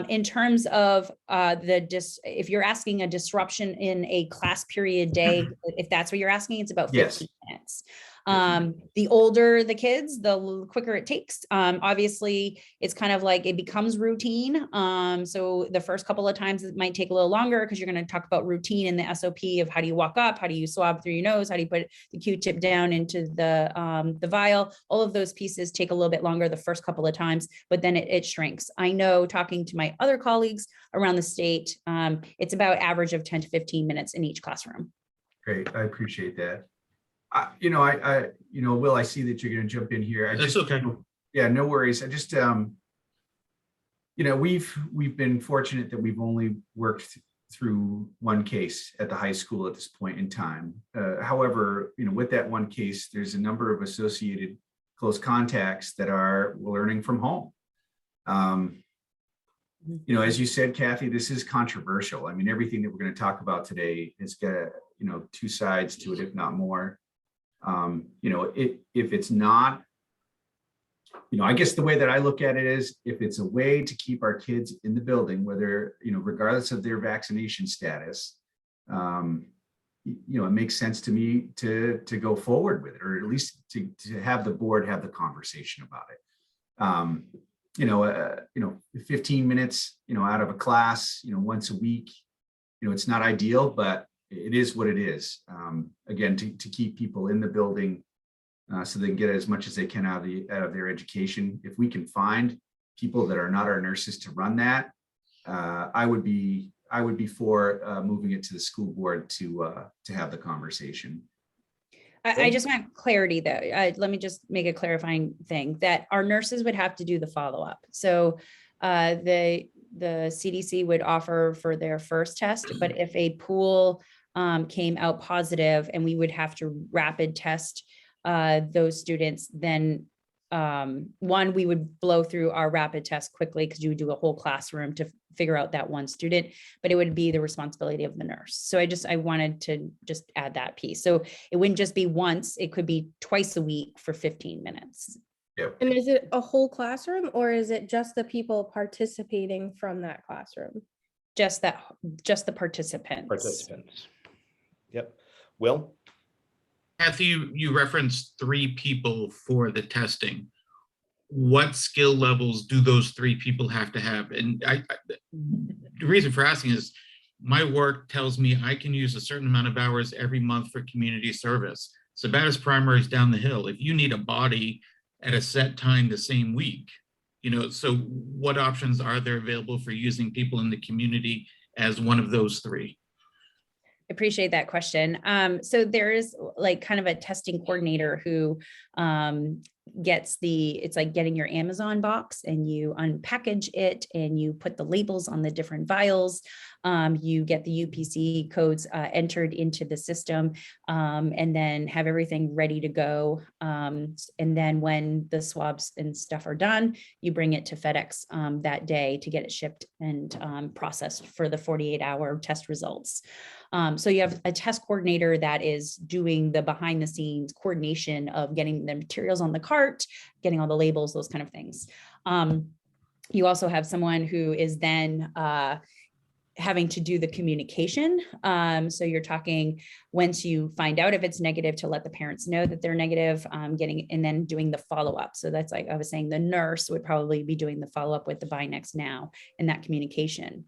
[SPEAKER 2] In terms of if you're asking a disruption in a class period day, if that's what you're asking, it's about 15 minutes. The older the kids, the quicker it takes. Obviously, it's kind of like it becomes routine. So the first couple of times it might take a little longer, because you're going to talk about routine in the SOP of how do you walk up, how do you swab through your nose, how do you put the Q-tip down into the vial. All of those pieces take a little bit longer the first couple of times, but then it shrinks. I know, talking to my other colleagues around the state, it's about average of 10 to 15 minutes in each classroom.
[SPEAKER 8] Great, I appreciate that. Will, I see that you're going to jump in here.
[SPEAKER 10] That's okay.
[SPEAKER 8] Yeah, no worries. I just, we've been fortunate that we've only worked through one case at the high school at this point in time. However, with that one case, there's a number of associated close contacts that are learning from home. As you said, Kathy, this is controversial. I mean, everything that we're going to talk about today has got, 2 sides to it, if not more. If it's not, I guess the way that I look at it is, if it's a way to keep our kids in the building, whether, regardless of their vaccination status, it makes sense to me to go forward with it, or at least to have the board have the conversation about it. 15 minutes, out of a class, once a week, it's not ideal, but it is what it is. Again, to keep people in the building so they can get as much as they can out of their education. If we can find people that are not our nurses to run that, I would be for moving it to the school board to have the conversation.
[SPEAKER 2] I just want clarity though. Let me just make a clarifying thing, that our nurses would have to do the follow-up. So the CDC would offer for their first test, but if a pool came out positive and we would have to rapid test those students, then one, we would blow through our rapid test quickly, because you would do a whole classroom to figure out that one student, but it would be the responsibility of the nurse. So I wanted to just add that piece. So it wouldn't just be once, it could be twice a week for 15 minutes.
[SPEAKER 8] Yep.
[SPEAKER 3] And is it a whole classroom, or is it just the people participating from that classroom?
[SPEAKER 2] Just the participants.
[SPEAKER 1] Yep. Will?
[SPEAKER 10] Kathy, you referenced 3 people for the testing. What skill levels do those 3 people have to have? And the reason for asking is, my work tells me I can use a certain amount of hours every month for community service. Sabatis Primary is down the hill. If you need a body at a set time the same week, so what options are there available for using people in the community as one of those 3?
[SPEAKER 2] Appreciate that question. So there is like kind of a testing coordinator who it's like getting your Amazon box and you unpackage it and you put the labels on the different vials. You get the UPC codes entered into the system, and then have everything ready to go. And then when the swabs and stuff are done, you bring it to FedEx that day to get it shipped and processed for the 48-hour test results. So you have a test coordinator that is doing the behind the scenes coordination of getting the materials on the cart, getting all the labels, those kind of things. You also have someone who is then having to do the communication. So you're talking once you find out if it's negative, to let the parents know that they're negative, and then doing the follow-up. So that's, like I was saying, the nurse would probably be doing the follow-up with the buy next now and that communication.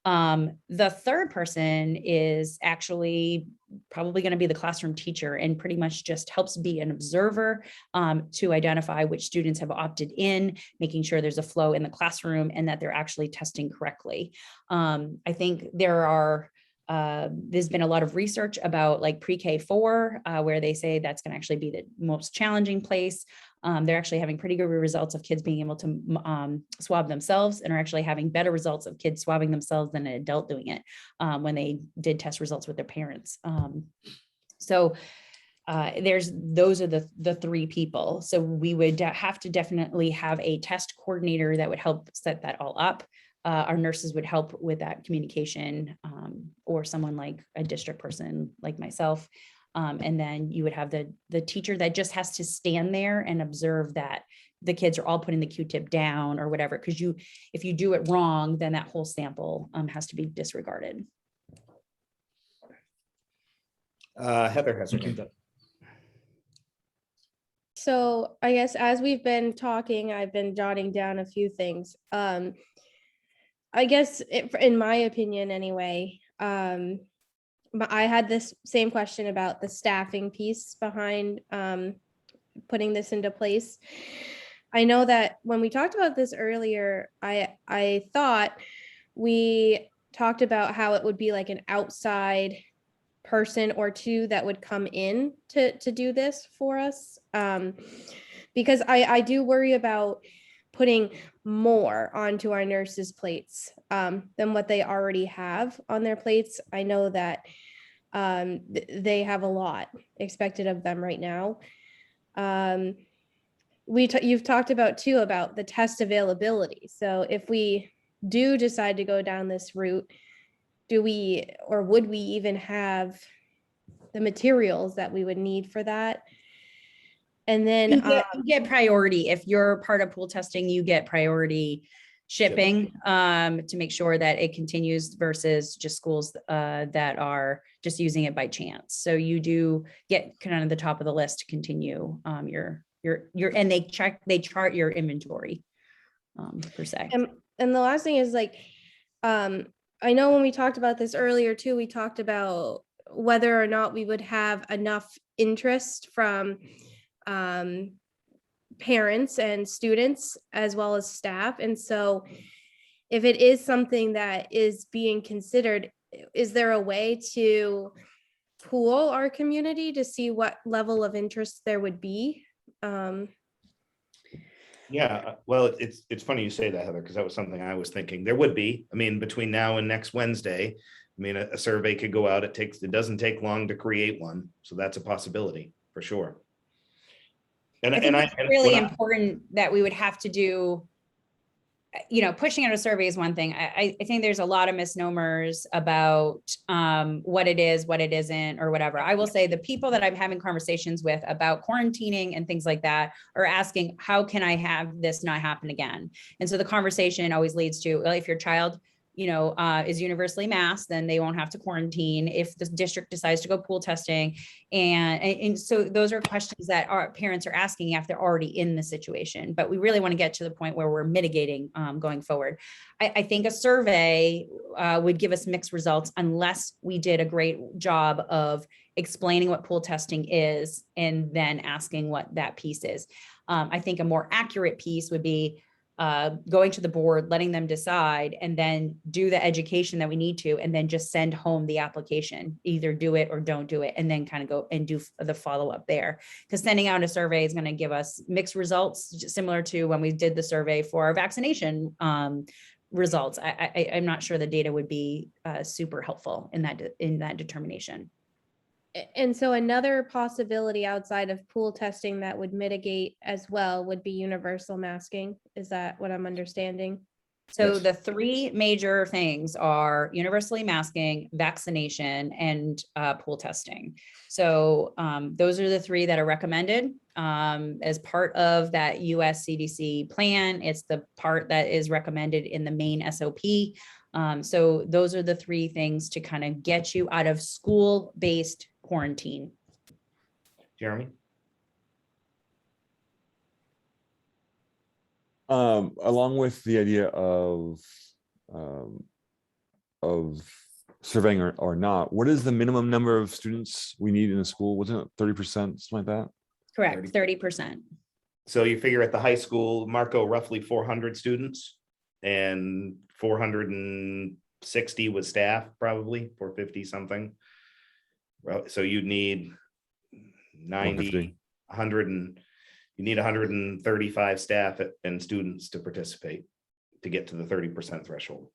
[SPEAKER 2] The third person is actually probably going to be the classroom teacher, and pretty much just helps be an observer, to identify which students have opted in, making sure there's a flow in the classroom and that they're actually testing correctly. I think there's been a lot of research about like pre-K 4, where they say that's going to actually be the most challenging place. They're actually having pretty good results of kids being able to swab themselves, and are actually having better results of kids swabbing themselves than an adult doing it, when they did test results with their parents. So those are the three people. So we would have to definitely have a test coordinator that would help set that all up. Our nurses would help with that communication, or someone like a district person like myself. And then you would have the teacher that just has to stand there and observe that the kids are all putting the Q-tip down or whatever, because if you do it wrong, then that whole sample has to be disregarded.
[SPEAKER 1] Heather has her hand up.
[SPEAKER 3] So I guess as we've been talking, I've been jotting down a few things. I guess in my opinion anyway, I had this same question about the staffing piece behind putting this into place. I know that when we talked about this earlier, I thought we talked about how it would be like an outside person or two that would come in to do this for us. Because I do worry about putting more onto our nurses' plates than what they already have on their plates. I know that they have a lot expected of them right now. You've talked about too about the test availability. So if we do decide to go down this route, would we even have the materials that we would need for that? And then
[SPEAKER 2] you get priority. If you're part of pool testing, you get priority shipping to make sure that it continues, versus just schools that are just using it by chance. So you do get kind of the top of the list to continue your and they chart your inventory per se.
[SPEAKER 3] And the last thing is like, I know when we talked about this earlier too, we talked about whether or not we would have enough interest from parents and students as well as staff. And so if it is something that is being considered, is there a way to pool our community to see what level of interest there would be?
[SPEAKER 1] Yeah, well, it's funny you say that, Heather, because that was something I was thinking. There would be, I mean, between now and next Wednesday, I mean, a survey could go out. It doesn't take long to create one. So that's a possibility for sure. And
[SPEAKER 2] I think it's really important that we would have to do, pushing out a survey is one thing. I think there's a lot of misnomers about what it is, what it isn't, or whatever. I will say the people that I'm having conversations with about quarantining and things like that are asking, how can I have this not happen again? And so the conversation always leads to, well, if your child is universally masked, then they won't have to quarantine. If the district decides to go pool testing, and so those are questions that our parents are asking after they're already in the situation. But we really want to get to the point where we're mitigating going forward. I think a survey would give us mixed results unless we did a great job of explaining what pool testing is and then asking what that piece is. I think a more accurate piece would be going to the board, letting them decide, and then do the education that we need to, and then just send home the application, either do it or don't do it, and then kind of go and do the follow-up there. Because sending out a survey is going to give us mixed results, similar to when we did the survey for our vaccination results. I'm not sure the data would be super helpful in that determination.
[SPEAKER 3] And so another possibility outside of pool testing that would mitigate as well would be universal masking. Is that what I'm understanding?
[SPEAKER 2] So
[SPEAKER 1] Yes.
[SPEAKER 2] the three major things are universally masking, vaccination, and pool testing. So those are the three that are recommended as part of that US CDC plan. It's the part that is recommended in the main SOP. So those are the three things to kind of get you out of school-based quarantine.
[SPEAKER 1] Jeremy?
[SPEAKER 9] Along with the idea of surveying or not, what is the minimum number of students we need in a school? Wasn't it 30%, something like that?
[SPEAKER 2] Correct, 30%.
[SPEAKER 1] So you figure at the high school, Marco, roughly 400 students and 460 was staff, probably 450 something. Well, so you'd need 90,
[SPEAKER 9] 150.
[SPEAKER 1] 100 and you need 135 staff and students to participate to get to the 30% threshold.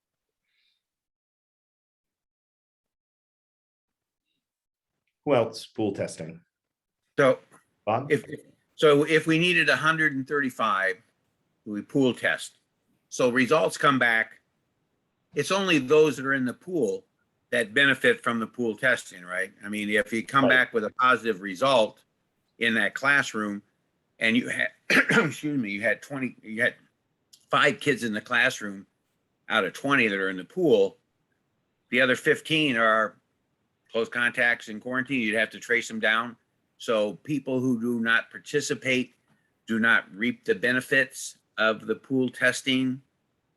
[SPEAKER 1] Who else? Pool testing.
[SPEAKER 4] So
[SPEAKER 1] Bob?
[SPEAKER 4] if we needed 135, we pool test. So results come back. It's only those that are in the pool that benefit from the pool testing, right? I mean, if you come
[SPEAKER 1] Right.
[SPEAKER 4] back with a positive result in that classroom and you had, excuse me, you had 5 kids in the classroom out of 20 that are in the pool, the other 15 are close contacts in quarantine. You'd have to trace them down. So people who do not participate do not reap the benefits of the pool testing,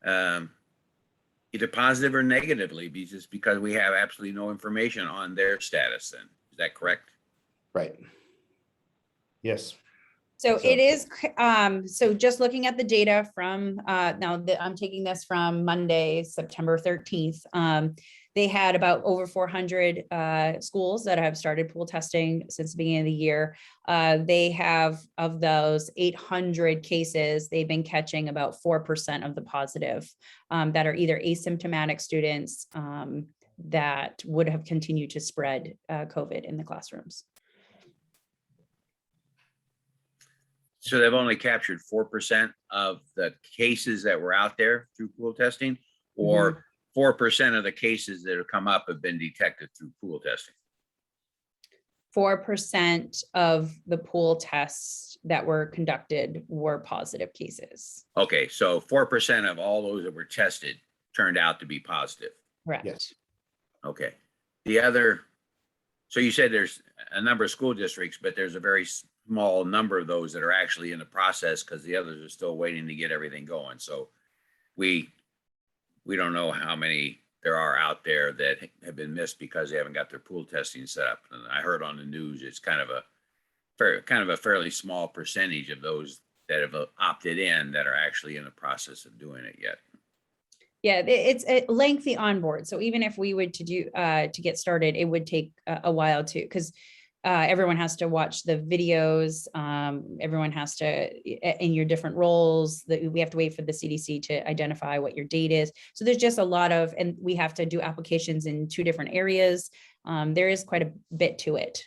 [SPEAKER 4] either positive or negatively, just because we have absolutely no information on their status. Then is that correct?
[SPEAKER 1] Right. Yes.
[SPEAKER 2] So
[SPEAKER 1] So-
[SPEAKER 2] it is, so just looking at the data from, I'm taking this from Monday, September 13th. They had about over 400 schools that have started pool testing since the beginning of the year. They have, of those 800 cases, they've been catching about 4% of the positive that are either asymptomatic students that would have continued to spread COVID in the classrooms.
[SPEAKER 4] So they've only captured 4% of the cases that were out there through pool testing, or 4% of the cases that have come up have been detected through pool testing.
[SPEAKER 2] 4% of the pool tests that were conducted were positive cases.
[SPEAKER 4] Okay, so 4% of all those that were tested turned out to be positive.
[SPEAKER 2] Correct.
[SPEAKER 1] Yes.
[SPEAKER 4] Okay. The other, so you said there's a number of school districts, but there's a very small number of those that are actually in the process because the others are still waiting to get everything going. So we don't know how many there are out there that have been missed because they haven't got their pool testing set up. And I heard on the news, it's kind of a fairly small percentage of those that have opted in that are actually in the process of doing it yet.
[SPEAKER 2] Yeah, it's a lengthy onboard. So even if we would to get started, it would take a while too, because everyone has to watch the videos. Everyone has to, in your different roles, that we have to wait for the CDC to identify what your date is. So there's just a lot of, and we have to do applications in 2 different areas. There is quite a bit to it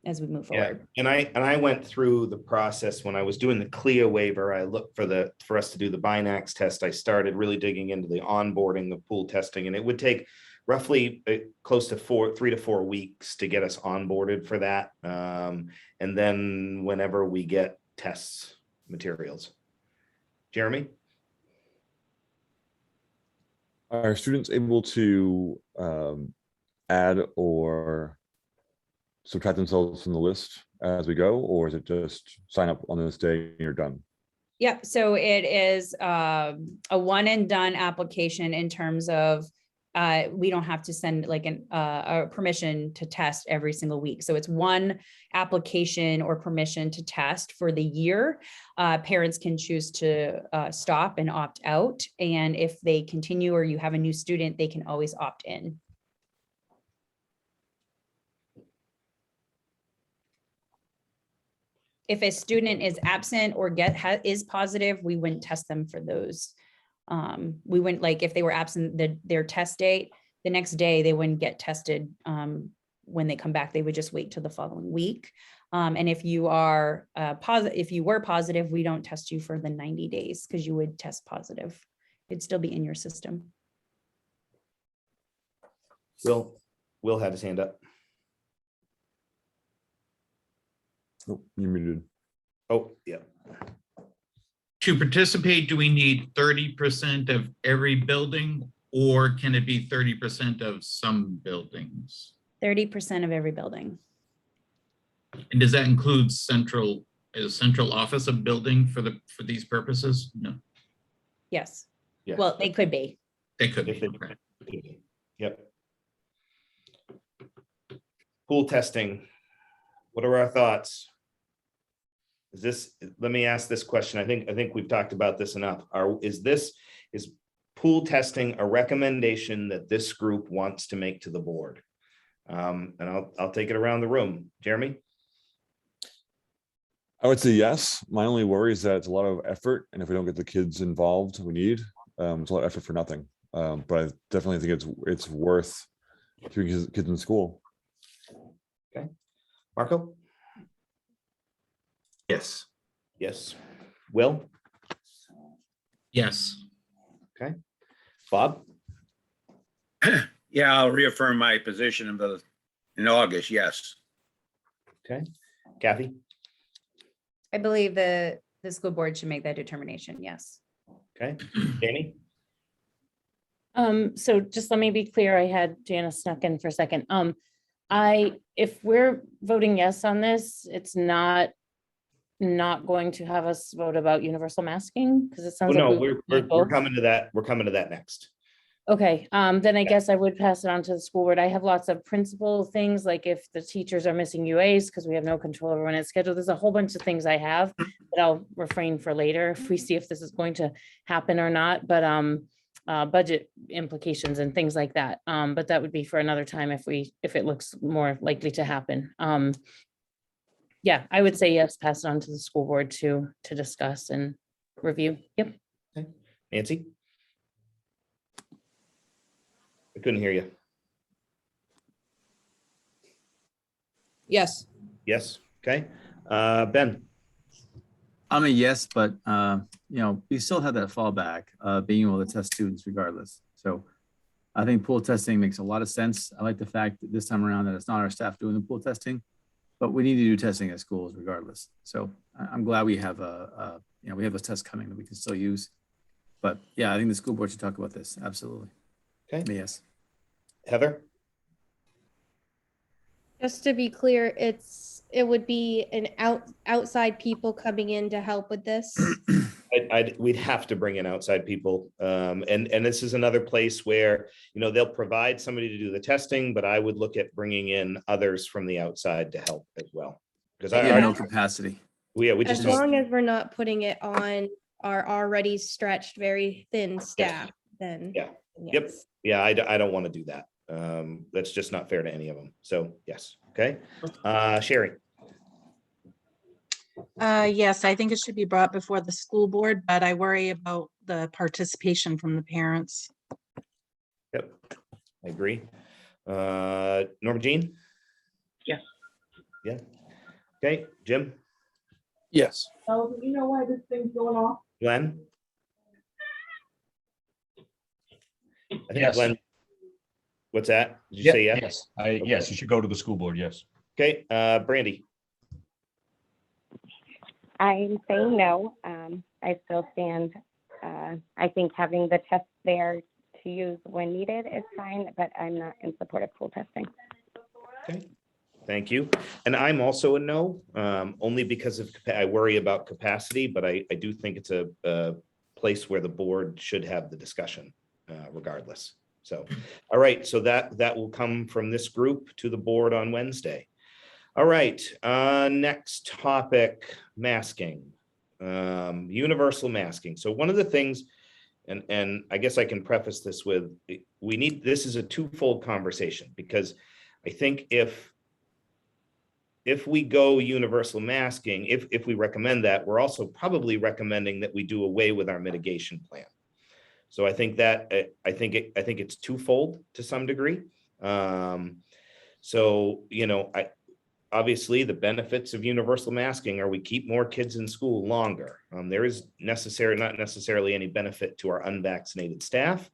[SPEAKER 2] as we move
[SPEAKER 1] Yeah,
[SPEAKER 2] forward.
[SPEAKER 1] and I went through the process when I was doing the CLIA waiver. I looked for us to do the Binax test. I started really digging into the onboarding of pool testing, and it would take roughly close to 3 to 4 weeks to get us onboarded for that. And then whenever we get tests materials. Jeremy?
[SPEAKER 9] Are students able to add or subtract themselves from the list as we go, or is it just sign up on this day and you're done?
[SPEAKER 2] Yep. So it is a one and done application in terms of we don't have to send like a permission to test every single week. So it's one application or permission to test for the year. Parents can choose to stop and opt out. And if they continue or you have a new student, they can always opt in. If a student is absent or is positive, we wouldn't test them for those. We wouldn't, like, if they were absent their test date, the next day they wouldn't get tested. When they come back, they would just wait till the following week. And if you are if you were positive, we don't test you for the 90 days because you would test positive It'd still be in your system.
[SPEAKER 1] Will had his hand up.
[SPEAKER 9] Oh, you muted.
[SPEAKER 1] Oh, yeah.
[SPEAKER 10] To participate, do we need 30% of every building, or can it be 30% of some buildings?
[SPEAKER 2] 30% of every building.
[SPEAKER 10] And does that include is central office a building for these purposes? No,
[SPEAKER 2] Yes.
[SPEAKER 1] Yeah.
[SPEAKER 2] Well, they could be.
[SPEAKER 10] they could
[SPEAKER 1] If
[SPEAKER 10] be.
[SPEAKER 1] they-
[SPEAKER 10] Okay.
[SPEAKER 1] Yep. Pool testing. What are our thoughts? Let me ask this question. I think we've talked about this enough. Is pool testing a recommendation that this group wants to make to the board? And I'll take it around the room. Jeremy?
[SPEAKER 9] I would say yes. My only worry is that it's a lot of effort, and if we don't get the kids involved we need, it's a lot of effort for nothing. But I definitely think it's worth keeping kids in school.
[SPEAKER 1] Okay. Marco?
[SPEAKER 8] Yes.
[SPEAKER 1] Yes. Will?
[SPEAKER 10] Yes.
[SPEAKER 1] Okay. Bob?
[SPEAKER 4] Yeah, I'll reaffirm my position in August, yes.
[SPEAKER 1] Okay. Kathy?
[SPEAKER 2] I believe the school board should make that determination. Yes.
[SPEAKER 1] Okay. Jamie?
[SPEAKER 6] So just let me be clear, I had Janice snuck in for a second. If we're voting yes on this, it's not going to have us vote about universal masking, because it sounds like.
[SPEAKER 1] No,
[SPEAKER 6] we
[SPEAKER 1] we're
[SPEAKER 6] both.
[SPEAKER 1] coming to that. We're coming to that next.
[SPEAKER 6] Okay, then I guess I would pass it on to the school board. I have lots of principal things, like if the teachers are missing UAs, because we have no control over when it's scheduled. There's a whole bunch of things I have that I'll refrain for later if we see if this is going to happen or not, but budget implications and things like that. But that would be for another time if it looks more likely to happen. Yeah, I would say yes, pass it on to the school board to discuss and review. Yep.
[SPEAKER 1] Okay. Nancy? I couldn't hear you.
[SPEAKER 11] Yes.
[SPEAKER 1] Yes. Okay. Ben?
[SPEAKER 7] I'm a yes, but we still have that fallback, being able to test students regardless. So I think pool testing makes a lot of sense. I like the fact that this time around that it's not our staff doing the pool testing, but we need to do testing at schools regardless. So I'm glad we have we have those tests coming that we can still use. But yeah, I think the school board should talk about this. Absolutely.
[SPEAKER 1] Okay.
[SPEAKER 7] Yes.
[SPEAKER 1] Heather?
[SPEAKER 3] Just to be clear, it would be an outside people coming in to help with this.
[SPEAKER 1] We'd have to bring in outside people. And this is another place where, they'll provide somebody to do the testing, but I would look at bringing in others from the outside to help as well. Because
[SPEAKER 7] We have no capacity.
[SPEAKER 1] we just
[SPEAKER 3] As
[SPEAKER 1] don't.
[SPEAKER 3] long as we're not putting it on our already stretched, very thin staff, then.
[SPEAKER 1] Yeah. Yep.
[SPEAKER 3] yes.
[SPEAKER 1] Yeah, I don't want to do that. That's just not fair to any of them. So yes. Okay. Sherry?
[SPEAKER 11] Yes, I think it should be brought before the school board, but I worry about the participation from the parents.
[SPEAKER 1] Yep. I agree. Norma Jean?
[SPEAKER 11] Yes.
[SPEAKER 1] Yeah. Okay. Jim?
[SPEAKER 12] Yes.
[SPEAKER 11] Oh, do you know why this thing's going off?
[SPEAKER 1] Glenn? I think
[SPEAKER 12] Yes.
[SPEAKER 1] Glenn. What's that? Did you say yes?
[SPEAKER 12] Yes, yes, you should go to the school board, yes.
[SPEAKER 1] Okay. Brandy?
[SPEAKER 5] I'm saying no. I still stand. I think having the test there to use when needed is fine, but I'm not in support of pool testing.
[SPEAKER 1] Okay. Thank you. And I'm also a no, only because I worry about capacity, but I do think it's a place where the board should have the discussion regardless. So, all right. So that will come from this group to the board on Wednesday. All right. Next topic, masking, universal masking. So one of the things, and I guess I can preface this with, this is a twofold conversation, because I think if we go universal masking, if we recommend that, we're also probably recommending that we do away with our mitigation plan. So I think that I think it's twofold to some degree. So obviously the benefits of universal masking are we keep more kids in school longer. There is not necessarily any benefit to our unvaccinated staff.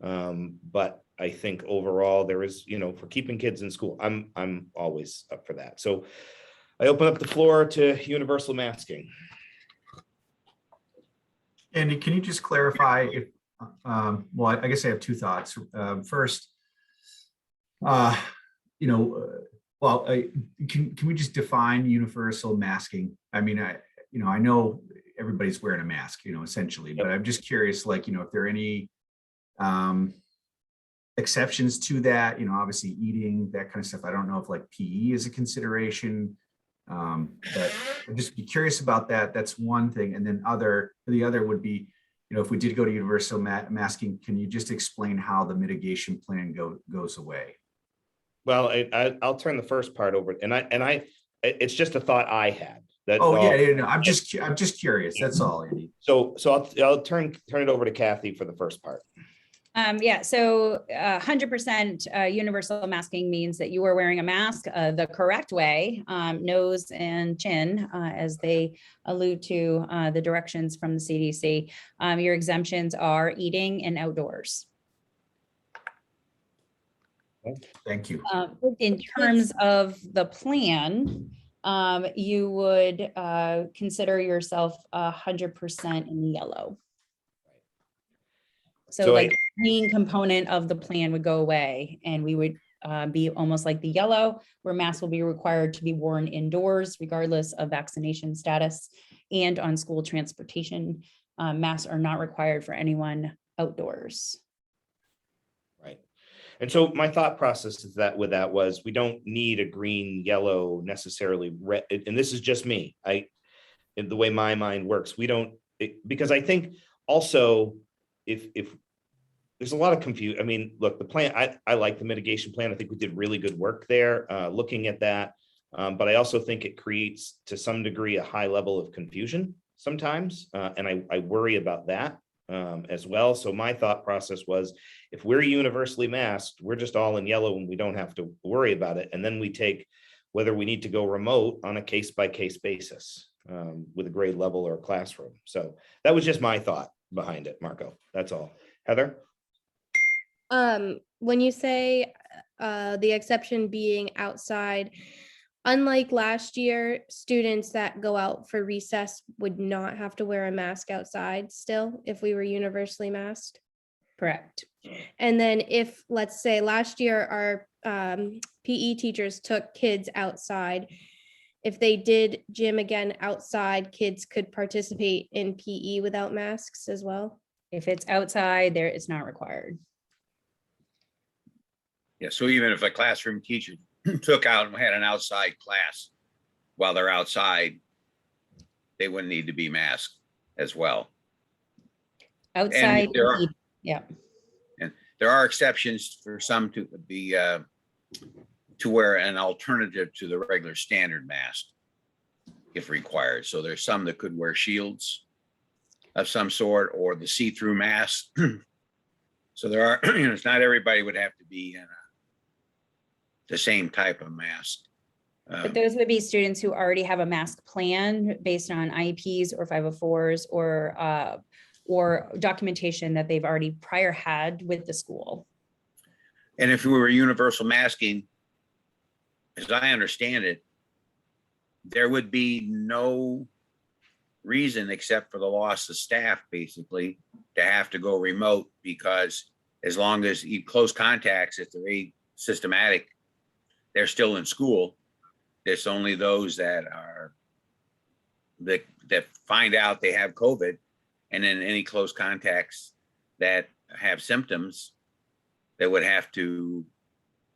[SPEAKER 1] But I think overall there is, for keeping kids in school, I'm always up for that. So I open up the floor to universal masking.
[SPEAKER 8] Andy, can you just clarify if, well, I guess I have two thoughts. First, can we just define universal masking? I mean, I know everybody's wearing a mask, essentially, but I'm just curious, if there are any exceptions to that, obviously eating, that kind of stuff. I don't know if like PE is a consideration, but I'd just be curious about that. That's one thing. And then the other would be, if we did go to universal masking, can you just explain how the mitigation plan goes away?
[SPEAKER 1] Well, I'll turn the first part over, and it's just a thought I had.
[SPEAKER 8] No, I'm just curious. That's all, Andy.
[SPEAKER 1] So I'll turn it over to Kathy for the first part.
[SPEAKER 2] So 100% universal masking means that you are wearing a mask the correct way, nose and chin, as they allude to the directions from the CDC. Your exemptions are eating and outdoors.
[SPEAKER 8] Thank you.
[SPEAKER 2] In terms of the plan, you would consider yourself 100% in the yellow. So like the green component of the plan would go away, and we would be almost like the yellow, where masks will be required to be worn indoors regardless of vaccination status, and on school transportation. Masks are not required for anyone outdoors.
[SPEAKER 1] Right. And so my thought process is that was we don't need a green, yellow, necessarily red. And this is just me. The way my mind works, because I think also if there's a lot of confusion. I mean, look, the plan, I like the mitigation plan. I think we did really good work there looking at that. But I also think it creates to some degree a high level of confusion sometimes. And I worry about that as well. So my thought process was, if we're universally masked, we're just all in yellow and we don't have to worry about it. And then we take whether we need to go remote on a case-by-case basis with a grade level or a classroom. So that was just my thought behind it, Marco. That's all. Heather?
[SPEAKER 3] When you say the exception being outside, unlike last year, students that go out for recess would not have to wear a mask outside still if we were universally masked?
[SPEAKER 2] Correct.
[SPEAKER 3] And then if, let's say last year, our PE teachers took kids outside, if they did gym again outside, kids could participate in PE without masks as well?
[SPEAKER 2] If it's outside, it's not required.
[SPEAKER 4] Yeah, so even if a classroom teacher took out and had an outside class while they're outside, they wouldn't need to be masked as well.
[SPEAKER 2] Outside,
[SPEAKER 4] yeah. And there are exceptions for some to be to wear an alternative to the regular standard mask if required. So there's some that could wear shields of some sort or the see-through mask. So there are, it's not everybody would have to be in the same type of mask.
[SPEAKER 2] But those would be students who already have a mask plan based on IEPs or 504s or documentation that they've already prior had with the school.
[SPEAKER 4] And if we were universal masking, as I understand it, there would be no reason except for the loss of staff, basically, to have to go remote, because as long as you close contacts, if they're asymptomatic, they're still in school. It's only those that find out they have COVID, and then any close contacts that have symptoms that would have to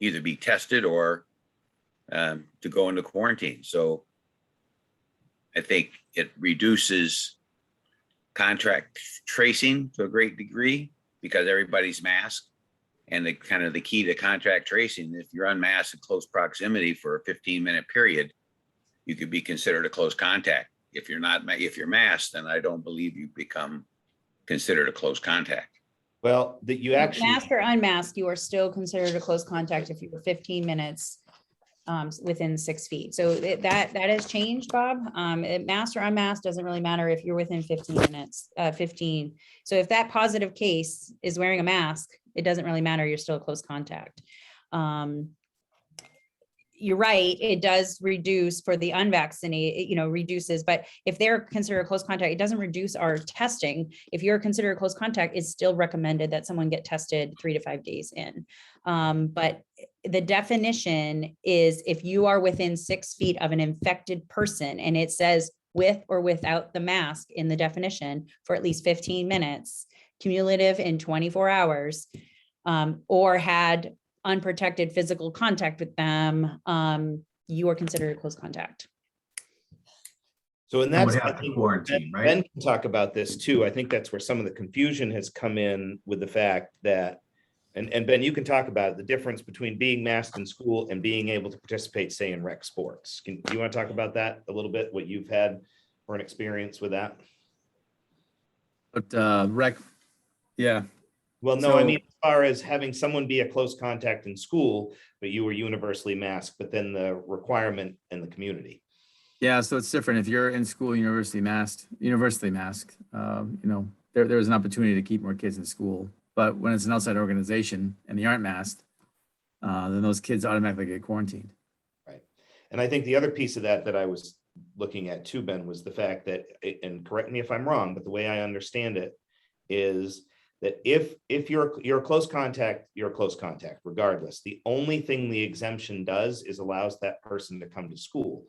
[SPEAKER 4] either be tested or to go into quarantine. So I think it reduces contact tracing to a great degree because everybody's masked. And the key to contact tracing, if you're unmasked in close proximity for a 15-minute period, you could be considered a close contact. If you're masked, then I don't believe you become considered a close contact.
[SPEAKER 1] Well, that you actually
[SPEAKER 2] masked or unmasked, you are still considered a close contact if you were 15 minutes within 6 feet. So that has changed, Bob. Masked or unmasked doesn't really matter if you're within 15 minutes, 15. So if that positive case is wearing a mask, it doesn't really matter. You're still a close contact. You're right, it does reduce for the unvaccinated, reduces, but if they're considered a close contact, it doesn't reduce our testing. If you're considered a close contact, it's still recommended that someone get tested 3 to 5 days in. But the definition is if you are within 6 feet of an infected person, and it says with or without the mask in the definition for at least 15 minutes, cumulative in 24 hours, or had unprotected physical contact with them, you are considered a close contact.
[SPEAKER 1] So, and
[SPEAKER 8] And would
[SPEAKER 1] that's,
[SPEAKER 8] have to quarantine, right?
[SPEAKER 1] Ben can talk about this too. I think that's where some of the confusion has come in with the fact that, and Ben, you can talk about it, the difference between being masked in school and being able to participate, say, in rec sports. Do you want to talk about that a little bit, what you've had for an experience with that?
[SPEAKER 7] But rec, yeah.
[SPEAKER 1] Well, no, I
[SPEAKER 7] So-
[SPEAKER 1] mean, as far as having someone be a close contact in school, but you were universally masked, but then the requirement in the community.
[SPEAKER 7] Yeah, so it's different. If you're in school, universally masked, there's an opportunity to keep more kids in school. But when it's an outside organization and they aren't masked, then those kids automatically get quarantined.
[SPEAKER 1] Right. And I think the other piece of that I was looking at too, Ben, was the fact that, and correct me if I'm wrong, but the way I understand it is that if you're a close contact, you're a close contact regardless. The only thing the exemption does is allows that person to come to school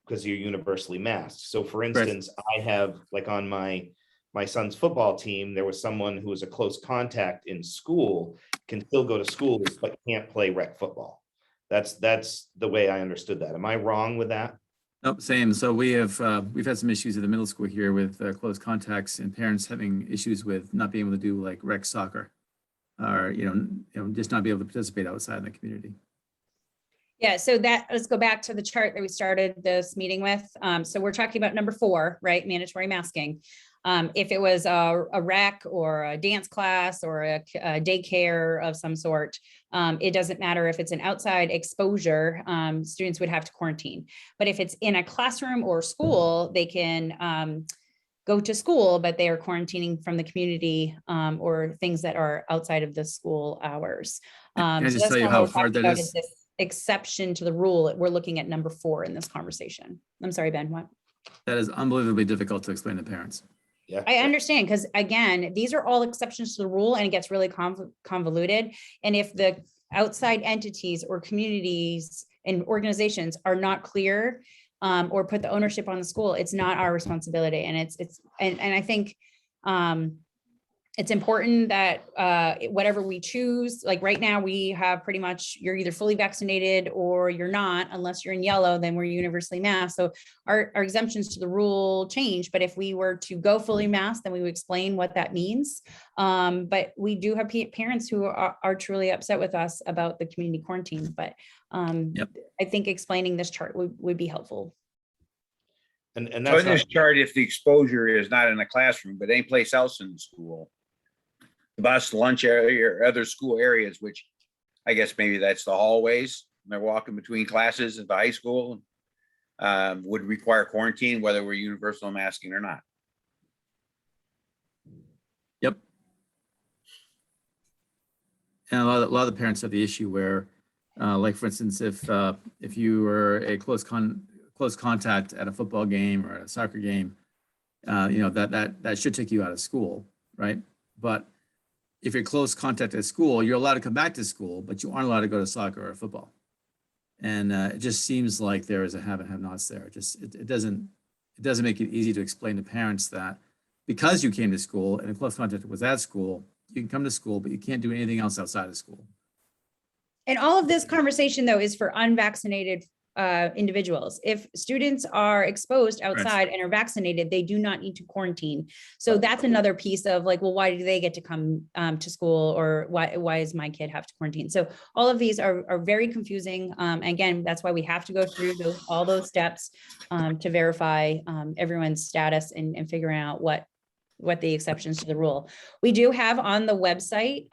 [SPEAKER 1] because you're universally masked. So for instance, I have, like, on my son's football team, there was someone who was a close contact in school, can still go to school, but can't play rec football. That's the way I understood that. Am I wrong with that?
[SPEAKER 7] Nope, same. So we've had some issues at the middle school here with close contacts and parents having issues with not being able to do like rec soccer, or just not be able to participate outside in the community.
[SPEAKER 2] Yeah, so let's go back to the chart that we started this meeting with. So we're talking about number 4, right? Mandatory masking. If it was a rec or a dance class or a daycare of some sort, it doesn't matter if it's an outside exposure, students would have to quarantine. But if it's in a classroom or school, they can go to school, but they are quarantining from the community or things that are outside of the school hours.
[SPEAKER 7] Can I
[SPEAKER 2] So
[SPEAKER 7] just
[SPEAKER 2] that's
[SPEAKER 7] tell you
[SPEAKER 2] what
[SPEAKER 7] how
[SPEAKER 2] we're talking
[SPEAKER 7] hard that
[SPEAKER 2] about
[SPEAKER 7] is?
[SPEAKER 2] this exception to the rule. We're looking at number 4 in this conversation. I'm sorry, Ben, what?
[SPEAKER 7] That is unbelievably difficult to explain to parents.
[SPEAKER 1] Yeah.
[SPEAKER 2] I understand, because again, these are all exceptions to the rule and it gets really convoluted. And if the outside entities or communities and organizations are not clear or put the ownership on the school, it's not our responsibility. And I think it's important that whatever we choose, like right now we have pretty much, you're either fully vaccinated or you're not, unless you're in yellow, then we're universally masked. So our exemptions to the rule change, but if we were to go fully masked, then we would explain what that means. But we do have parents who are truly upset with us about the community quarantine, but I think explaining this chart would be helpful.
[SPEAKER 1] And
[SPEAKER 4] So
[SPEAKER 1] that's
[SPEAKER 4] in this chart, if the exposure is not in a classroom, but any place else in the school, the bus, lunch area, or other school areas, which I guess maybe that's the hallways, they're walking between classes at the high school, would require quarantine, whether we're universal masking or not.
[SPEAKER 7] Yep. And a lot of the parents have the issue where, like for instance, if you were a close contact at a football game or a soccer game, that should take you out of school, right? But if you're close contact at school, you're allowed to come back to school, but you aren't allowed to go to soccer or football. And it just seems like there is a have and have nots there. It doesn't make it easy to explain to parents that because you came to school and a close contact was at school, you can come to school, but you can't do anything else outside of school.
[SPEAKER 2] And all of this conversation though is for unvaccinated individuals. If students are exposed outside and are vaccinated, they do not need to quarantine. So that's another piece of like, well, why do they get to come to school, or why does my kid have to quarantine? So all of these are very confusing. Again, that's why we have to go through all those steps to verify everyone's status and figuring out what the exceptions to the rule. We do have on the website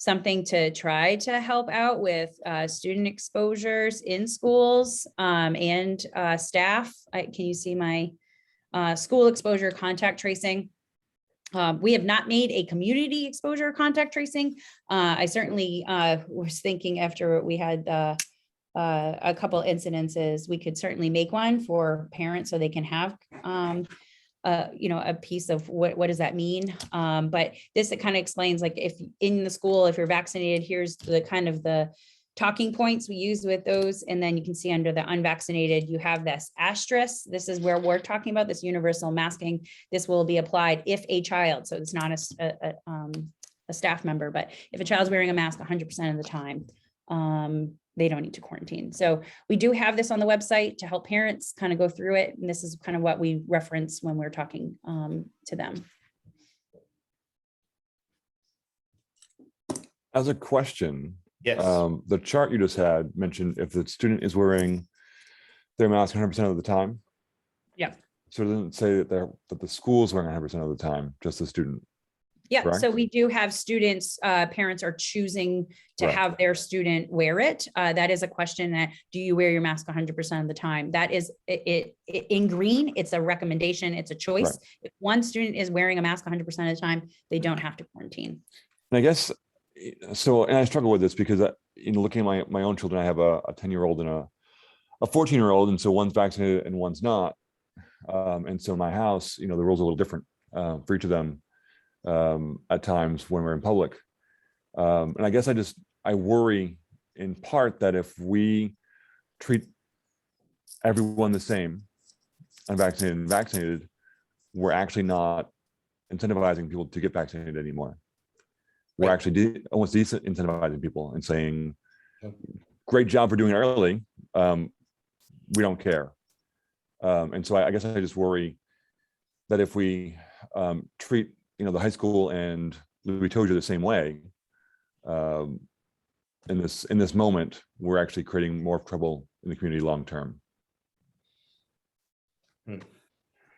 [SPEAKER 2] something to try to help out with student exposures in schools and staff. Can you see my school exposure contact tracing? We have not made a community exposure contact tracing. I certainly was thinking after we had a couple incidences, we could certainly make one for parents so they can have a piece of what does that mean? But this, it kind of explains, like, if in the school, if you're vaccinated, here's the kind of the talking points we use with those. And then you can see under the unvaccinated, you have this asterisk. This is where we're talking about this universal masking. This will be applied if a child, so it's not a staff member, but if a child's wearing a mask 100% of the time, they don't need to quarantine. So we do have this on the website to help parents kind of go through it. And this is kind of what we reference when we're talking to them.
[SPEAKER 9] As a question,
[SPEAKER 1] Yes.
[SPEAKER 9] the chart you just had mentioned if the student is wearing their mask 100% of the time.
[SPEAKER 2] Yeah.
[SPEAKER 9] So it doesn't say that the school is wearing 100% of the time, just the student.
[SPEAKER 2] Yeah,
[SPEAKER 9] Correct?
[SPEAKER 2] so we do have students, parents are choosing to
[SPEAKER 9] Right.
[SPEAKER 2] have their student wear it. That is a question that, do you wear your mask 100% of the time? That is it in green, it's a recommendation, it's a choice.
[SPEAKER 9] Right.
[SPEAKER 2] If one student is wearing a mask 100% of the time, they don't have to quarantine.
[SPEAKER 9] And I guess, so, and I struggle with this because looking at my own children, I have a 10-year-old and a 14-year-old. And so one's vaccinated and one's not. And so in my house, the rules are a little different for each of them at times when we're in public. And I guess I worry in part that if we treat everyone the same, unvaccinated and vaccinated, we're actually not incentivizing people to get vaccinated anymore. We're
[SPEAKER 1] Right.
[SPEAKER 9] actually almost incentivizing people and saying, great job for doing it early. We don't care. And so I guess I just worry that if we treat the high school and Louis Toja the same way, in this moment, we're actually creating more trouble in the community long term.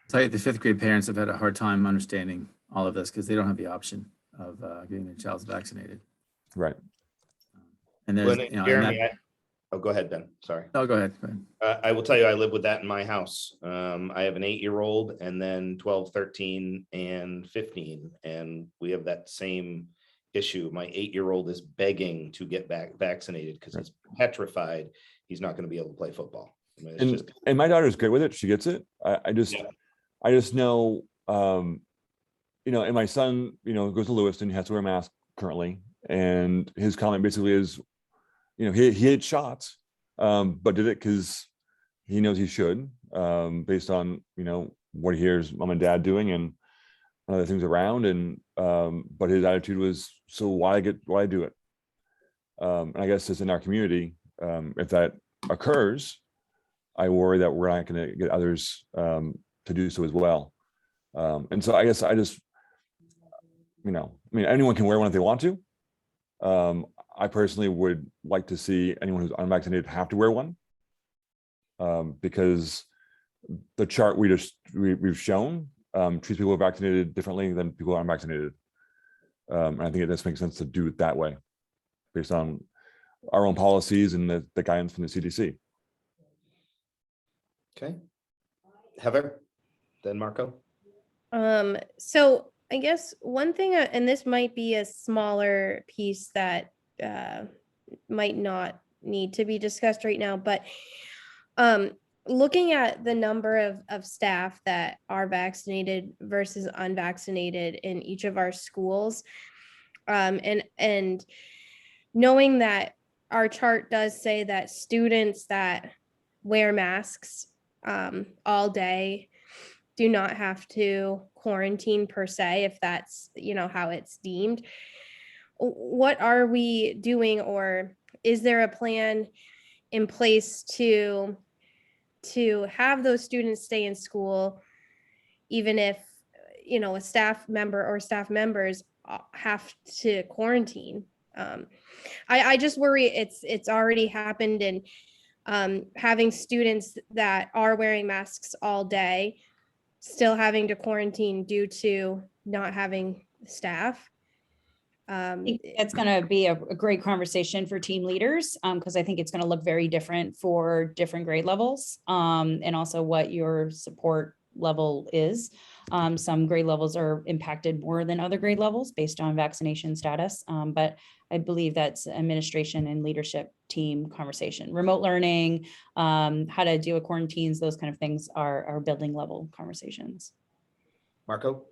[SPEAKER 7] So the fifth grade parents have had a hard time understanding all of this because they don't have the option of getting their child vaccinated.
[SPEAKER 9] Right.
[SPEAKER 7] And there's,
[SPEAKER 1] Well,
[SPEAKER 7] and
[SPEAKER 1] Jeremy,
[SPEAKER 7] that-
[SPEAKER 1] go ahead, Ben. Sorry.
[SPEAKER 7] oh, go ahead.
[SPEAKER 1] I will tell you, I live with that in my house. I have an 8-year-old and then 12, 13, and 15. And we have that same issue. My 8-year-old is begging to get vaccinated because he's petrified he's not going to be able to play football. I mean, it's just,
[SPEAKER 9] And my daughter's great with it. She gets it. I just know, and my son, goes to Lewiston, he has to wear a mask currently. And his comment basically is, he had shots, but did it because he knows he should, based on, what he hears mom and dad doing and other things around. And, but his attitude was, so why do it? And I guess just in our community, if that occurs, I worry that we're not going to get others to do so as well. And so I guess I just, anyone can wear one if they want to. I personally would like to see anyone who's unvaccinated have to wear one, because the chart we've shown treats people who are vaccinated differently than people who are unvaccinated. And I think it does make sense to do it that way based on our own policies and the guidance from the CDC.
[SPEAKER 1] okay. Heather, then Marco.
[SPEAKER 3] So I guess one thing, and this might be a smaller piece that might not need to be discussed right now, but looking at the number of staff that are vaccinated versus unvaccinated in each of our schools, and knowing that our chart does say that students that wear masks all day do not have to quarantine per se, if that's, how it's deemed. What are we doing, or is there a plan in place to have those students stay in school, even if, a staff member or staff members have to quarantine? I just worry it's already happened, and having students that are wearing masks all day still having to quarantine due to not having staff.
[SPEAKER 2] I think that's going to be a great conversation for team leaders, because I think it's going to look very different for different grade levels, and also what your support level is. Some grade levels are impacted more than other grade levels based on vaccination status, but I believe that's administration and leadership team conversation. Remote learning, how to deal with quarantines, those kind of things are building level conversations.
[SPEAKER 1] Marco?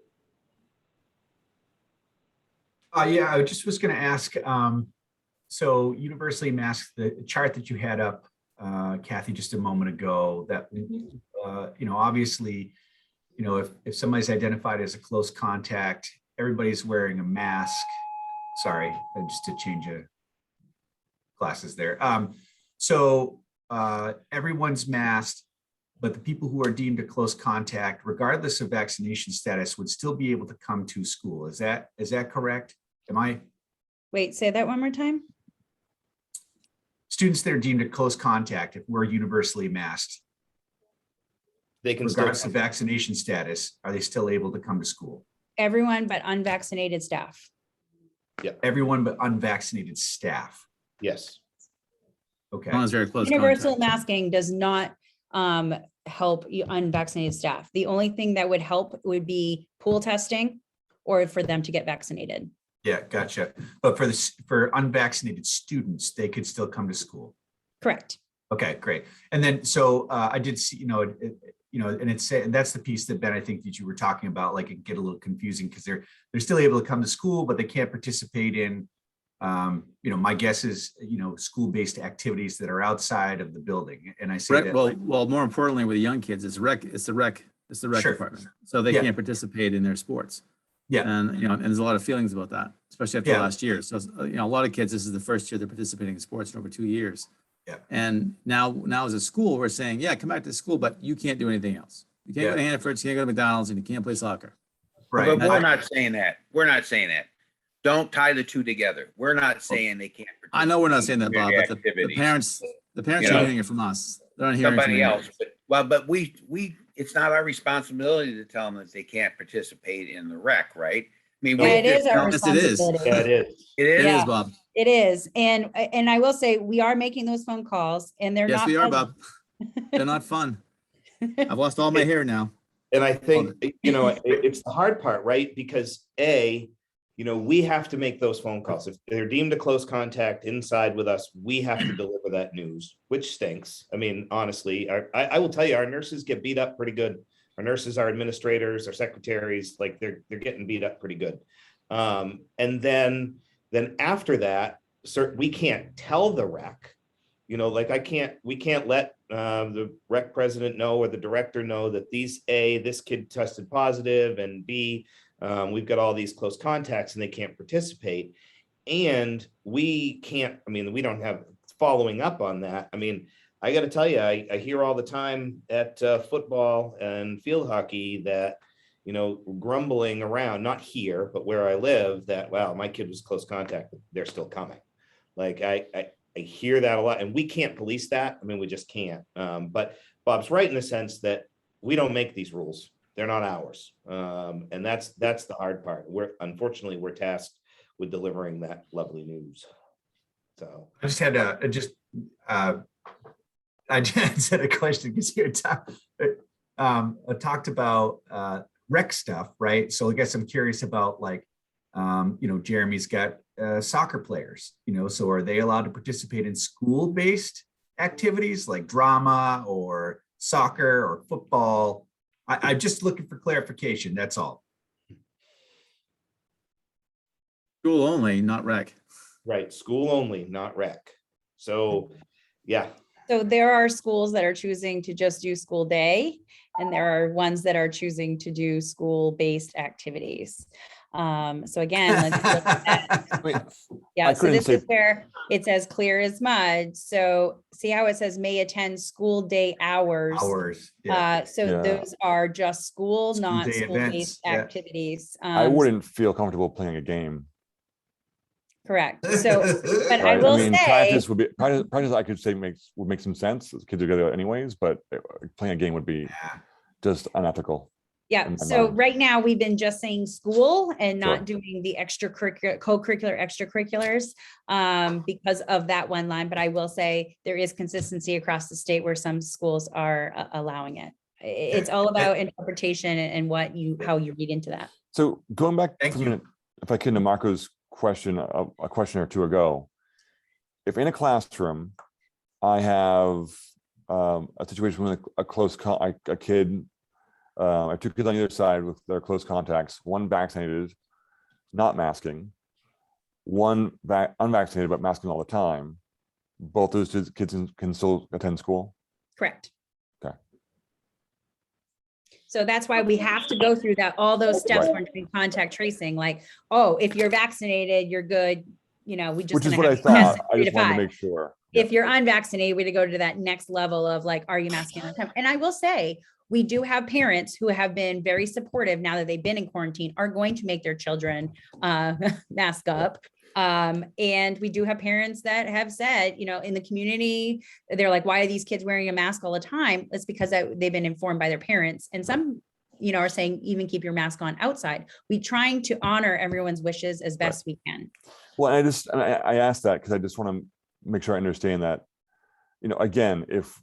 [SPEAKER 8] Yeah, I just was going to ask, so universally masked, the chart that you had up, Kathy, just a moment ago, that, obviously, if somebody's identified as a close contact, everybody's wearing a mask. Sorry, just to change glasses there. So everyone's masked, but the people who are deemed a close contact, regardless of vaccination status, would still be able to come to school. Is that correct? Am I?
[SPEAKER 2] Wait, say that one more time.
[SPEAKER 8] Students that are deemed a close contact, if we're universally masked,
[SPEAKER 1] They can
[SPEAKER 8] regardless of vaccination status, are they still able to come to school?
[SPEAKER 2] Everyone but unvaccinated staff.
[SPEAKER 8] Everyone but unvaccinated staff.
[SPEAKER 1] Yes.
[SPEAKER 8] Okay.
[SPEAKER 7] As long as they're close
[SPEAKER 2] Universal
[SPEAKER 7] contact.
[SPEAKER 2] masking does not help unvaccinated staff. The only thing that would help would be pool testing or for them to get vaccinated.
[SPEAKER 8] Yeah, gotcha. But for unvaccinated students, they could still come to school.
[SPEAKER 2] Correct.
[SPEAKER 8] Okay, great. And then, so I did see, and that's the piece that, Ben, I think that you were talking about, like it get a little confusing because they're still able to come to school, but they can't participate in, my guess is, school-based activities that are outside of the building. And I say that.
[SPEAKER 7] Well, more importantly, with the young kids, it's the rec
[SPEAKER 8] Sure.
[SPEAKER 7] department. So they can't participate in their sports.
[SPEAKER 8] Yeah.
[SPEAKER 7] And, and there's a lot of feelings about that, especially after
[SPEAKER 8] Yeah.
[SPEAKER 7] last year. So, a lot of kids, this is the first year they're participating in sports in over 2 years.
[SPEAKER 8] Yeah.
[SPEAKER 7] And now as a school, we're saying, yeah, come back to school, but you can't do anything else. You can't go to Hannaford's, you can't go to McDonald's, and you can't play soccer.
[SPEAKER 8] Right.
[SPEAKER 4] But we're not saying that. We're not saying that. Don't tie the two together. We're not saying they can't.
[SPEAKER 7] I know we're not saying that, Bob,
[SPEAKER 4] participate
[SPEAKER 7] but
[SPEAKER 4] in
[SPEAKER 7] the
[SPEAKER 4] activities.
[SPEAKER 7] parents
[SPEAKER 4] You
[SPEAKER 7] are
[SPEAKER 4] know,
[SPEAKER 7] hearing it from us. They're not hearing it from
[SPEAKER 4] Somebody else.
[SPEAKER 7] anybody.
[SPEAKER 4] But we, it's not our responsibility to tell them that they can't participate in the rec, right? I mean,
[SPEAKER 2] Yeah, it is our
[SPEAKER 7] Yes, it is.
[SPEAKER 2] responsibility.
[SPEAKER 1] Yeah, it is.
[SPEAKER 4] It is.
[SPEAKER 7] It
[SPEAKER 2] Yeah.
[SPEAKER 7] is, Bob.
[SPEAKER 2] It is. And I will say, we are making those phone calls and they're
[SPEAKER 7] Yes,
[SPEAKER 2] not.
[SPEAKER 7] we are,
[SPEAKER 2] pleasant.
[SPEAKER 7] Bob. They're not fun. I've lost all my hair now.
[SPEAKER 1] And I think, it's the hard part, right? Because we have to make those phone calls. If they're deemed a close contact inside with us, we have to deliver that news, which stinks. I mean, honestly, I will tell you, our nurses get beat up pretty good. Our nurses, our administrators, our secretaries, like they're getting beat up pretty good. And then after that, we can't tell the rec, we can't let the rec president know or the director know that this kid tested positive, and B, we've got all these close contacts and they can't participate. And we don't have following up on that. I mean, I got to tell you, I hear all the time at football and field hockey that, grumbling around, not here, but where I live, that, wow, my kid was close contact, but they're still coming. Like I hear that a lot, and we can't police that. I mean, we just can't. But Bob's right in the sense that we don't make these rules. They're not ours. And that's the hard part. Unfortunately, we're tasked with delivering that lovely news. So
[SPEAKER 8] I just had I just had a question because you talked about rec stuff, right? So I guess I'm curious about Jeremy's got soccer players, so are they allowed to participate in school-based activities like drama or soccer or football? I'm just looking for clarification. That's all.
[SPEAKER 7] School only, not rec.
[SPEAKER 1] right, school only, not rec. So yeah.
[SPEAKER 2] So there are schools that are choosing to just do school day, and there are ones that are choosing to do school-based activities. So again, let's look at that. Yeah, so this is where it's as clear as mud. So see how it says may attend school day hours.
[SPEAKER 8] Yeah.
[SPEAKER 2] Those are just school, not
[SPEAKER 8] day
[SPEAKER 2] school-based
[SPEAKER 8] events, yeah.
[SPEAKER 2] activities.
[SPEAKER 9] I wouldn't feel comfortable playing a game.
[SPEAKER 2] Correct. So, but I
[SPEAKER 9] Right?
[SPEAKER 2] will
[SPEAKER 9] mean,
[SPEAKER 2] say,
[SPEAKER 9] practice I could say would make some sense. Kids are together anyways, but playing a game would be just unethical.
[SPEAKER 2] Yeah,
[SPEAKER 9] in my
[SPEAKER 2] so
[SPEAKER 9] mind.
[SPEAKER 2] right now we've been just saying school and not
[SPEAKER 9] Sure.
[SPEAKER 2] doing the extracurricular, co-curricular, extracurriculars because of that one line. But I will say there is consistency across the state where some schools are allowing it. It's all about interpretation and how you read into that.
[SPEAKER 9] So going back
[SPEAKER 8] Thank
[SPEAKER 9] for a
[SPEAKER 8] you.
[SPEAKER 9] minute, if I can, to Marco's question, a question or two ago. If in a classroom, I have a situation with a kid, I have two kids on either side with their close contacts, one vaccinated, not masking, one unvaccinated, but masking all the time. Both those kids can still attend school?
[SPEAKER 2] Correct.
[SPEAKER 9] Okay.
[SPEAKER 2] So that's why we have to go through all those steps when doing contact tracing, like, oh, if you're vaccinated, you're good. We just.
[SPEAKER 9] Which is
[SPEAKER 2] gonna
[SPEAKER 9] what I
[SPEAKER 2] have to test
[SPEAKER 9] thought. I
[SPEAKER 2] 3
[SPEAKER 9] just
[SPEAKER 2] to
[SPEAKER 9] wanted to
[SPEAKER 2] 5.
[SPEAKER 9] make sure.
[SPEAKER 2] If you're unvaccinated, we to go to that next level of like, are you masking all the time? And I will say, we do have parents who have been very supportive now that they've been in quarantine, are going to make their children mask up. And we do have parents that have said, in the community, they're like, why are these kids wearing a mask all the time? It's because they've been informed by their parents. And some, are saying even keep your mask on outside. We trying to honor everyone's wishes as best we can.
[SPEAKER 9] Well, I asked that because I just want to make sure I understand that, again, if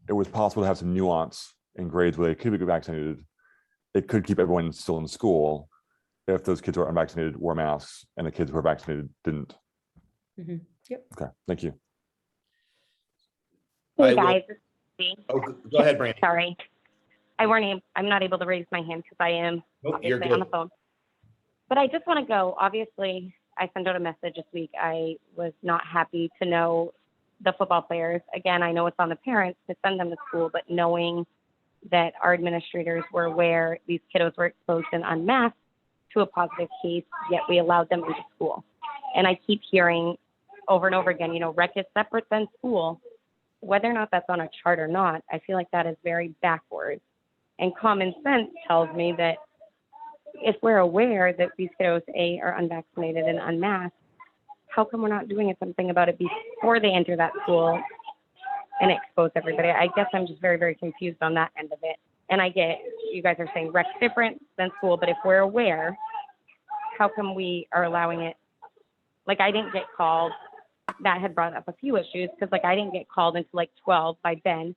[SPEAKER 9] it was possible to have some nuance in grades where they could be vaccinated, it could keep everyone still in school if those kids who are unvaccinated wore masks and the kids who are vaccinated didn't.
[SPEAKER 2] Yep.
[SPEAKER 9] Okay, thank you.
[SPEAKER 5] Hey
[SPEAKER 1] I will-
[SPEAKER 5] guys, this is Steve.
[SPEAKER 1] Oh, go ahead, Brandy.
[SPEAKER 5] Sorry. I'm not able to raise my hand because I am
[SPEAKER 1] Nope, you're
[SPEAKER 5] obviously on the
[SPEAKER 1] good.
[SPEAKER 5] phone. But I just want to go, obviously, I sent out a message this week. I was not happy to know the football players. Again, I know it's on the parents to send them to school, but knowing that our administrators were aware these kiddos were exposed and unmasked to a positive case, yet we allowed them into school. And I keep hearing over and over again, rec is separate than school. Whether or not that's on a chart or not, I feel like that is very backwards. And common sense tells me that if we're aware that these kiddos, are unvaccinated and unmasked, how come we're not doing something about it before they enter that school and expose everybody? I guess I'm just very, very confused on that end of it. And I get you guys are saying rec's different than school, but if we're aware, how come we are allowing it? Like, I didn't get called. That had brought up a few issues because, I didn't get called until 12 by Ben.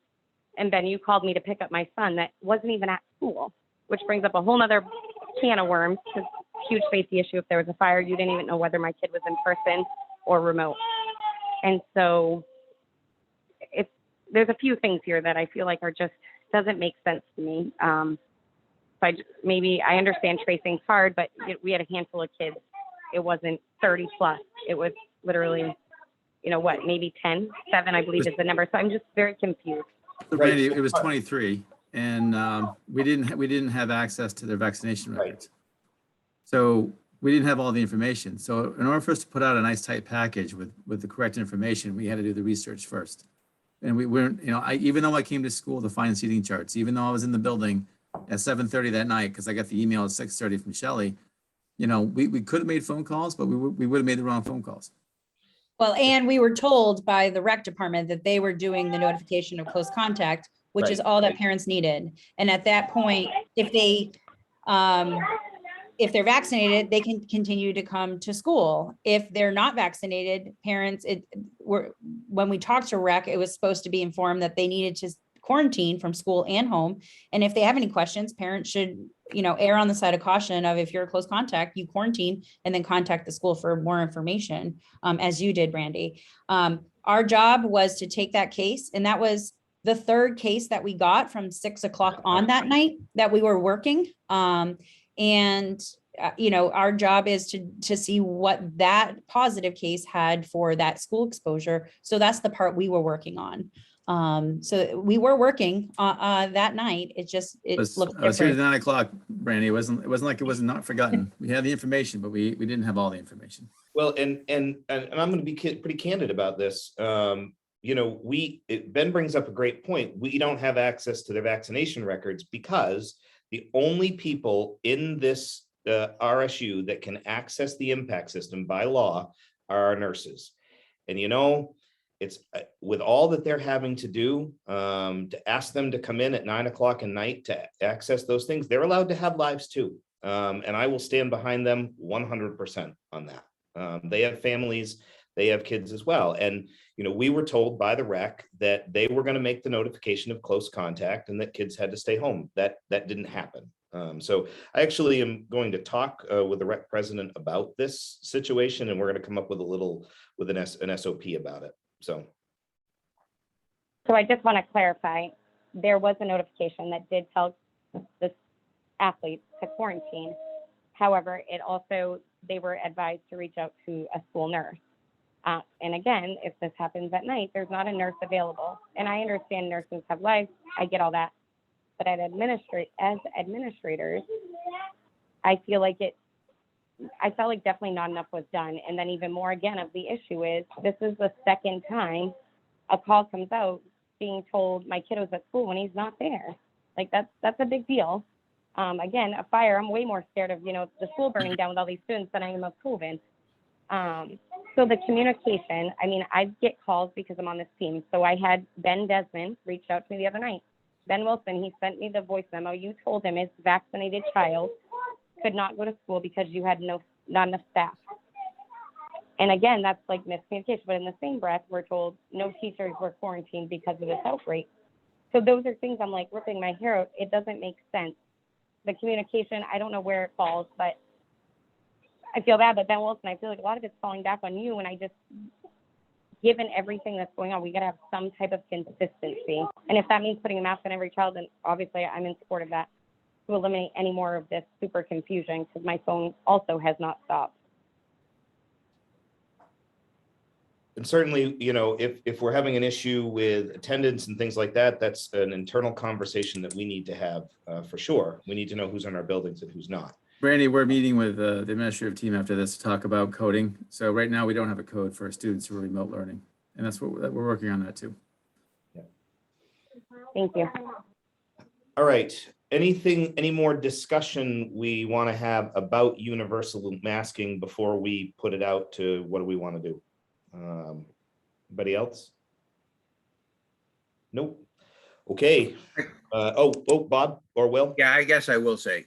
[SPEAKER 5] And Ben, you called me to pick up my son that wasn't even at school, which brings up a whole nother can of worms. Because huge safety issue. If there was a fire, you didn't even know whether my kid was in person or remote. And so there's a few things here that I feel like are just doesn't make sense to me. So maybe I understand tracing's hard, but we had a handful of kids. It wasn't 30 plus. It was literally, maybe 10, 7, I believe is the number. So I'm just very confused.
[SPEAKER 7] So Randy, it was 23, and we didn't have access to their vaccination records. So we didn't have all the information. So in order for us to put out a nice tight package with the correct information, we had to do the research first. And we weren't, even though I came to school to find seating charts, even though I was in the building at 7:30 that night, because I got the email at 6:30 from Shelley, we could have made phone calls, but we would have made the wrong phone calls.
[SPEAKER 2] Well, and we were told by the rec department that they were doing the notification of close contact, which is all that parents needed. And at that point, if they're vaccinated, they can continue to come to school. If they're not vaccinated, parents, when we talked to rec, it was supposed to be informed that they needed to quarantine from school and home. And if they have any questions, parents should, err on the side of caution of if you're a close contact, you quarantine and then contact the school for more information, as you did, Brandy. Our job was to take that case, and that was the third case that we got from 6 o'clock on that night that we were working. Our job is to see what that positive case had for that school exposure. So that's the part we were working on. So we were working that night. It looked
[SPEAKER 7] I was here at
[SPEAKER 2] different.
[SPEAKER 7] 9 o'clock, Brandy. It wasn't like it was not forgotten. We had the information, but we didn't have all the information.
[SPEAKER 1] Well, and I'm going to be pretty candid about this. Ben brings up a great point. We don't have access to their vaccination records because the only people in this RSU that can access the impact system by law are our nurses. And it's with all that they're having to do, to ask them to come in at 9 o'clock at night to access those things, they're allowed to have lives too. And I will stand behind them 100% on that. They have families, they have kids as well. And, we were told by the rec that they were going to make the notification of close contact and that kids had to stay home. That didn't happen. So I actually am going to talk with the rec president about this situation, and we're going to come up with an SOP about it. So
[SPEAKER 5] I just want to clarify, there was a notification that did tell the athletes to quarantine. However, they were advised to reach out to a school nurse. And again, if this happens at night, there's not a nurse available. And I understand nurses have lives. I get all that. But as administrators, I feel like definitely not enough was done. And then even more again of the issue is, this is the second time a call comes out being told my kiddo's at school when he's not there. Like that's a big deal. Again, a fire, I'm way more scared of, the school burning down with all these students than I am of COVID. So the communication, I get calls because I'm on this team. So I had Ben Desmond reached out to me the other night. Ben Wilson, he sent me the voice memo. You told him his vaccinated child could not go to school because you had not enough staff. And again, that's like miscommunication. But in the same breath, we're told no teachers were quarantined because of this outbreak. So those are things I'm like ripping my hair out. It doesn't make sense. The communication, I don't know where it falls, but I feel bad. But Ben Wilson, I feel like a lot of it's falling back on you. And given everything that's going on, we got to have some type of consistency. And if that means putting a mask on every child, then obviously I'm in support of that, to eliminate any more of this super confusion, because my phone also has not stopped.
[SPEAKER 1] And certainly, if we're having an issue with attendance and things like that, that's an internal conversation that we need to have for sure. We need to know who's in our buildings and who's not.
[SPEAKER 7] Brandy, we're meeting with the administrative team after this to talk about coding. So right now we don't have a code for students who are remote learning. And that's what we're working on that too.
[SPEAKER 1] Yeah.
[SPEAKER 5] Thank you.
[SPEAKER 1] All right. Any more discussion we want to have about universal masking before we put it out to what do we want to do? Anybody else? Nope. Okay. Bob or Will?
[SPEAKER 4] Yeah, I guess I will say,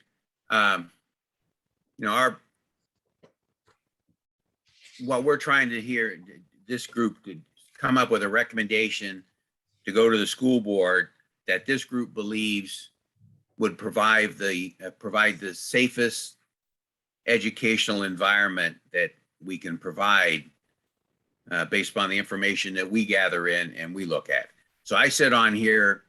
[SPEAKER 4] what we're trying to hear, this group could come up with a recommendation to go to the school board that this group believes would provide the safest educational environment that we can provide based upon the information that we gather in and we look at. So I sit on here,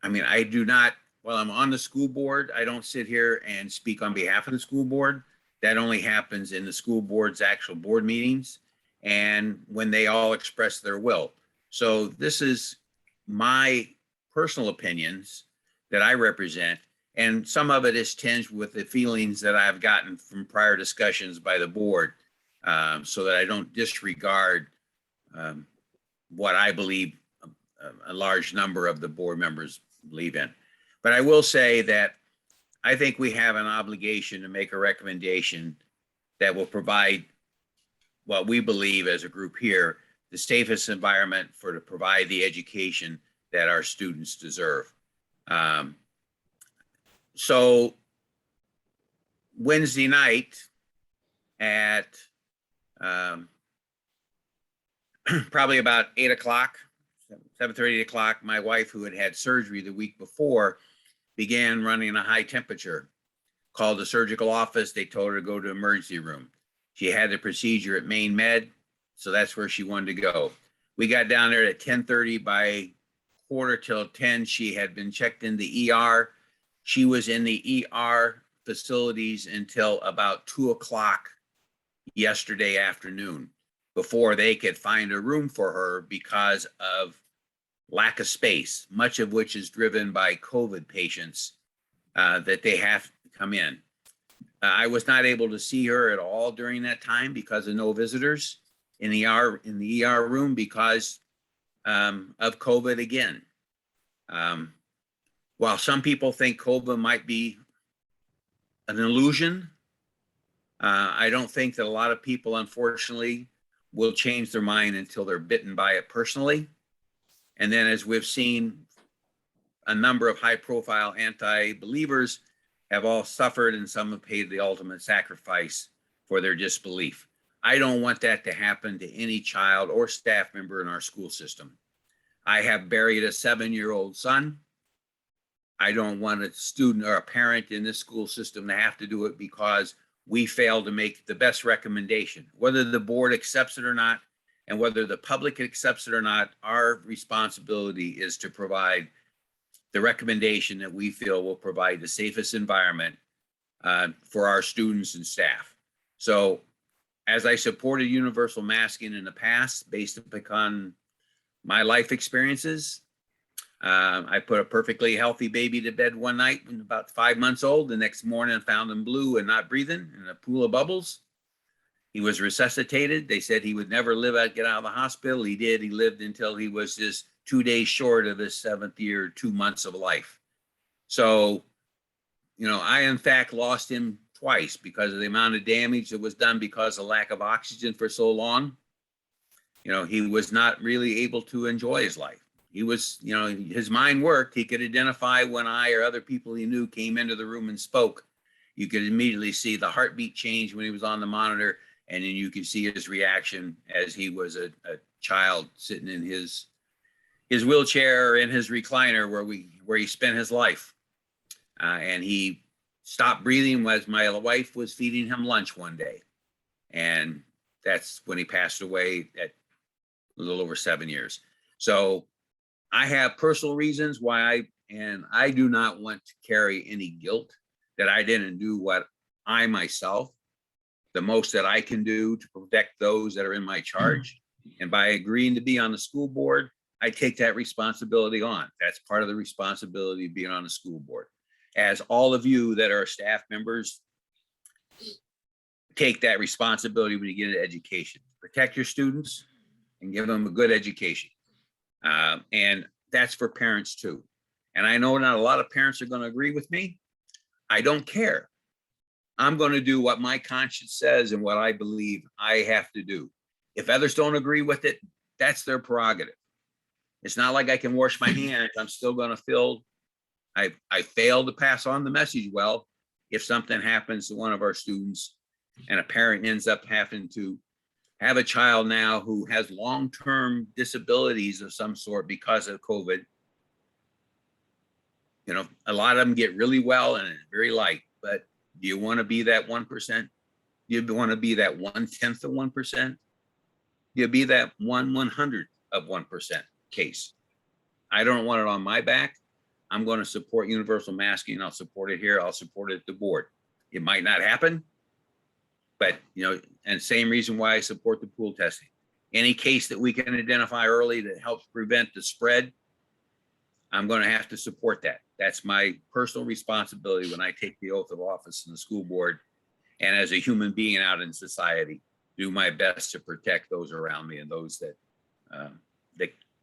[SPEAKER 4] I do not, while I'm on the school board, I don't sit here and speak on behalf of the school board. That only happens in the school board's actual board meetings and when they all express their will. So this is my personal opinions that I represent, and some of it is tinged with the feelings that I've gotten from prior discussions by the board, so that I don't disregard what I believe a large number of the board members believe in. But I will say that I think we have an obligation to make a recommendation that will provide what we believe as a group here, the safest environment to provide the education that our students deserve. So Wednesday night at probably about 8 o'clock, 7:30, 8 o'clock, my wife, who had surgery the week before, began running a high temperature. Called the surgical office. They told her to go to emergency room. She had the procedure at Maine Med, so that's where she wanted to go. We got down there at 10:30. By 9:45, she had been checked in the ER. She was in the ER facilities until about 2 o'clock yesterday afternoon before they could find a room for her because of lack of space, much of which is driven by COVID patients that they have to come in. I was not able to see her at all during that time because of no visitors in the ER room because of COVID again. While some people think COVID might be an illusion, I don't think that a lot of people, unfortunately, will change their mind until they're bitten by it personally. And then, as we've seen, a number of high-profile anti-believers have all suffered, and some have paid the ultimate sacrifice for their disbelief. I don't want that to happen to any child or staff member in our school system. I have buried a 7-year-old son. I don't want a student or a parent in this school system to have to do it because we failed to make the best recommendation. Whether the board accepts it or not, and whether the public accepts it or not, our responsibility is to provide the recommendation that we feel will provide the safest environment for our students and staff. So, as I supported universal masking in the past, based upon my life experiences, I put a perfectly healthy baby to bed one night when about 5 months old. The next morning, found him blue and not breathing in a pool of bubbles. He was resuscitated. They said he would never get out of the hospital. He did. He lived until he was just 2 days short of his 7th year, 2 months of life. So, I in fact lost him twice because of the amount of damage that was done because of lack of oxygen for so long. He was not really able to enjoy his life. He was, his mind worked. He could identify when I or other people he knew came into the room and spoke. You could immediately see the heartbeat change when he was on the monitor. And then you could see his reaction as he was a child sitting in his wheelchair or in his recliner where he spent his life. And he stopped breathing as my wife was feeding him lunch one day. And that's when he passed away at a little over 7 years. So I have personal reasons why I do not want to carry any guilt that I didn't do what I myself, the most that I can do to protect those that are in my charge. And by agreeing to be on the school board, I take that responsibility on. That's part of the responsibility of being on the school board. As all of you that are staff members take that responsibility when you get into education. Protect your students and give them a good education. And that's for parents too. And I know not a lot of parents are going to agree with me. I don't care. I'm going to do what my conscience says and what I believe I have to do. If others don't agree with it, that's their prerogative. It's not like I can wash my hands. I'm still going to feel I failed to pass on the message well. If something happens to one of our students and a parent ends up having to have a child now who has long-term disabilities of some sort because of COVID, a lot of them get really well and it's very light, but do you want to be that 1%? Do you want to be that 1/10 of 1%? Do you be that 1/100 of 1% case? I don't want it on my back. I'm going to support universal masking. I'll support it here. I'll support it at the board. It might not happen, but and same reason why I support the pool testing. Any case that we can identify early that helps prevent the spread, I'm going to have to support that. That's my personal responsibility when I take the oath of office in the school board, and as a human being out in society, do my best to protect those around me and those that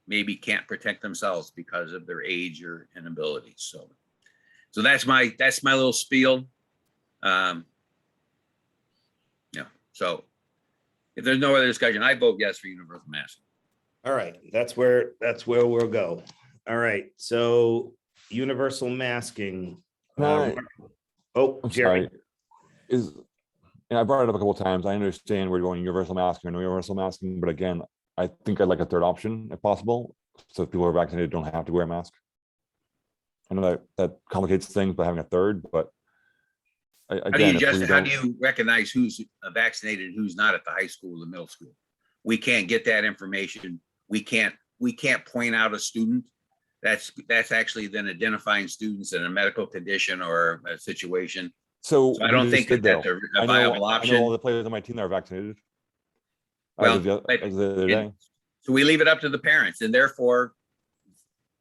[SPEAKER 4] maybe can't protect themselves because of their age or inabilities. So that's my little spiel. So if there's no other discussion, I vote yes for universal masking.
[SPEAKER 1] All right, that's where we'll go. All right, so universal masking.
[SPEAKER 9] I'm
[SPEAKER 1] Jerry.
[SPEAKER 9] sorry. I brought it up a couple of times. I understand we're going universal masking or no universal masking, but again, I think I'd like a third option if possible. So if people are vaccinated don't have to wear a mask. I know that complicates things by having a third, but
[SPEAKER 4] How do you recognize who's vaccinated and who's not at the high school or the middle school? We can't get that information. We can't point out a student. That's actually then identifying students in a medical condition or a situation.
[SPEAKER 9] So
[SPEAKER 4] I don't think that's a viable option.
[SPEAKER 9] I know all the players on my team that are vaccinated.
[SPEAKER 4] Well,
[SPEAKER 9] as of the other day.
[SPEAKER 4] So we leave it up to the parents, and therefore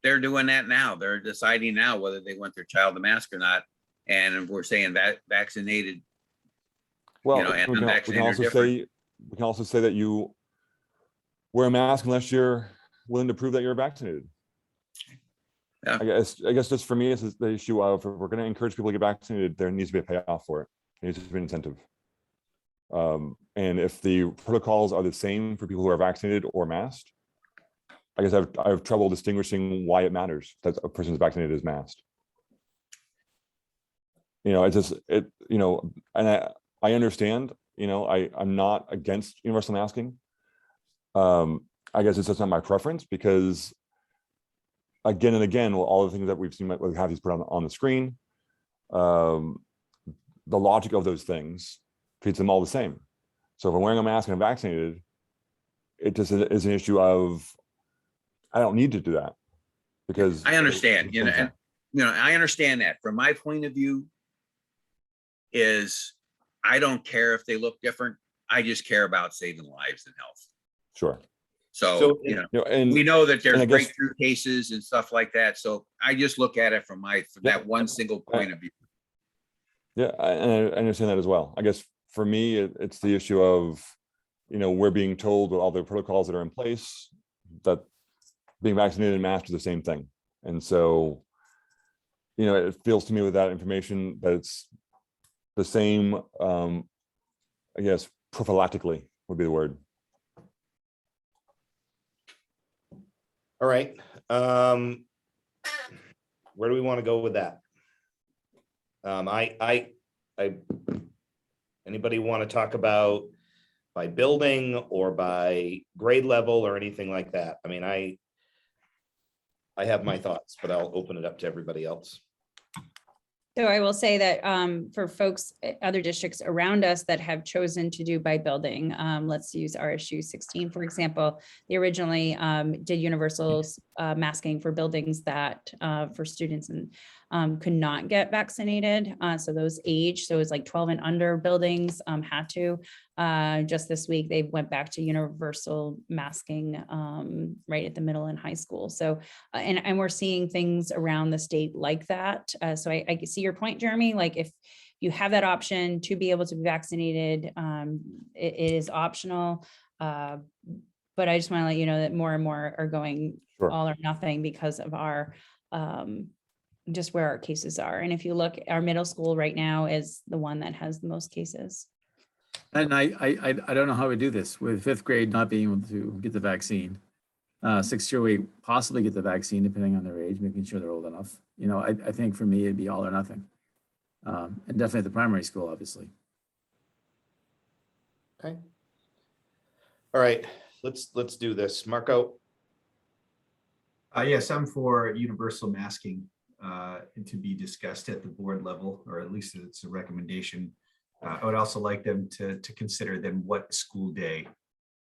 [SPEAKER 4] they're doing that now. They're deciding now whether they want their child to mask or not. And we're saying that vaccinated,
[SPEAKER 9] well,
[SPEAKER 4] and
[SPEAKER 9] we can also say that you wear a mask unless you're willing to prove that you're vaccinated.
[SPEAKER 4] Yeah.
[SPEAKER 9] I guess just for me, it's the issue of if we're going to encourage people to get vaccinated, there needs to be a payoff for it. There needs to be an incentive. And if the protocols are the same for people who are vaccinated or masked, I guess I have trouble distinguishing why it matters that a person is vaccinated is masked. It's just, and I understand, I'm not against universal masking. I guess it's just not my preference because again and again, all the things that we've seen with Kathy's put on the screen, the logic of those things treats them all the same. So if I'm wearing a mask and I'm vaccinated, it just is an issue of, I don't need to do that because
[SPEAKER 4] I understand, and I understand that. From my point of view, is I don't care if they look different. I just care about saving lives and health.
[SPEAKER 9] Sure.
[SPEAKER 4] So,
[SPEAKER 9] and
[SPEAKER 4] we know that there's
[SPEAKER 9] I guess,
[SPEAKER 4] breakthrough cases and stuff like that. So I just look at it from that one single point of view.
[SPEAKER 9] Yeah, I understand that as well. I guess for me, it's the issue of, we're being told with all the protocols that are in place that being vaccinated and masked are the same thing. And so, it feels to me with that information that it's the same, I guess, prophylactically would be the word.
[SPEAKER 1] All right. Where do we want to go with that? Anybody want to talk about by building or by grade level or anything like that? I mean, I have my thoughts, but I'll open it up to everybody else.
[SPEAKER 2] So I will say that for folks, other districts around us that have chosen to do by building, let's use RSU 16, for example, they originally did universal masking for buildings that for students and could not get vaccinated. So those age, so it's like 12 and under buildings had to. Just this week, they went back to universal masking right at the middle and high school. So, and we're seeing things around the state like that. So I see your point, Jeremy, like if you have that option to be able to be vaccinated, it is optional. But I just want to let you know that more and more are going all or nothing because of our just where our cases are. And if you look, our middle school right now is the one that has the most cases.
[SPEAKER 7] And I don't know how we do this with fifth grade not being able to get the vaccine. Sixth year we possibly get the vaccine depending on their age, making sure they're old enough. I think for me it'd be all or nothing. And definitely at the primary school, obviously.
[SPEAKER 1] Okay. All right, let's do this. Marco.
[SPEAKER 8] Yes, I'm for universal masking to be discussed at the board level, or at least it's a recommendation. I would also like them to consider then what school day,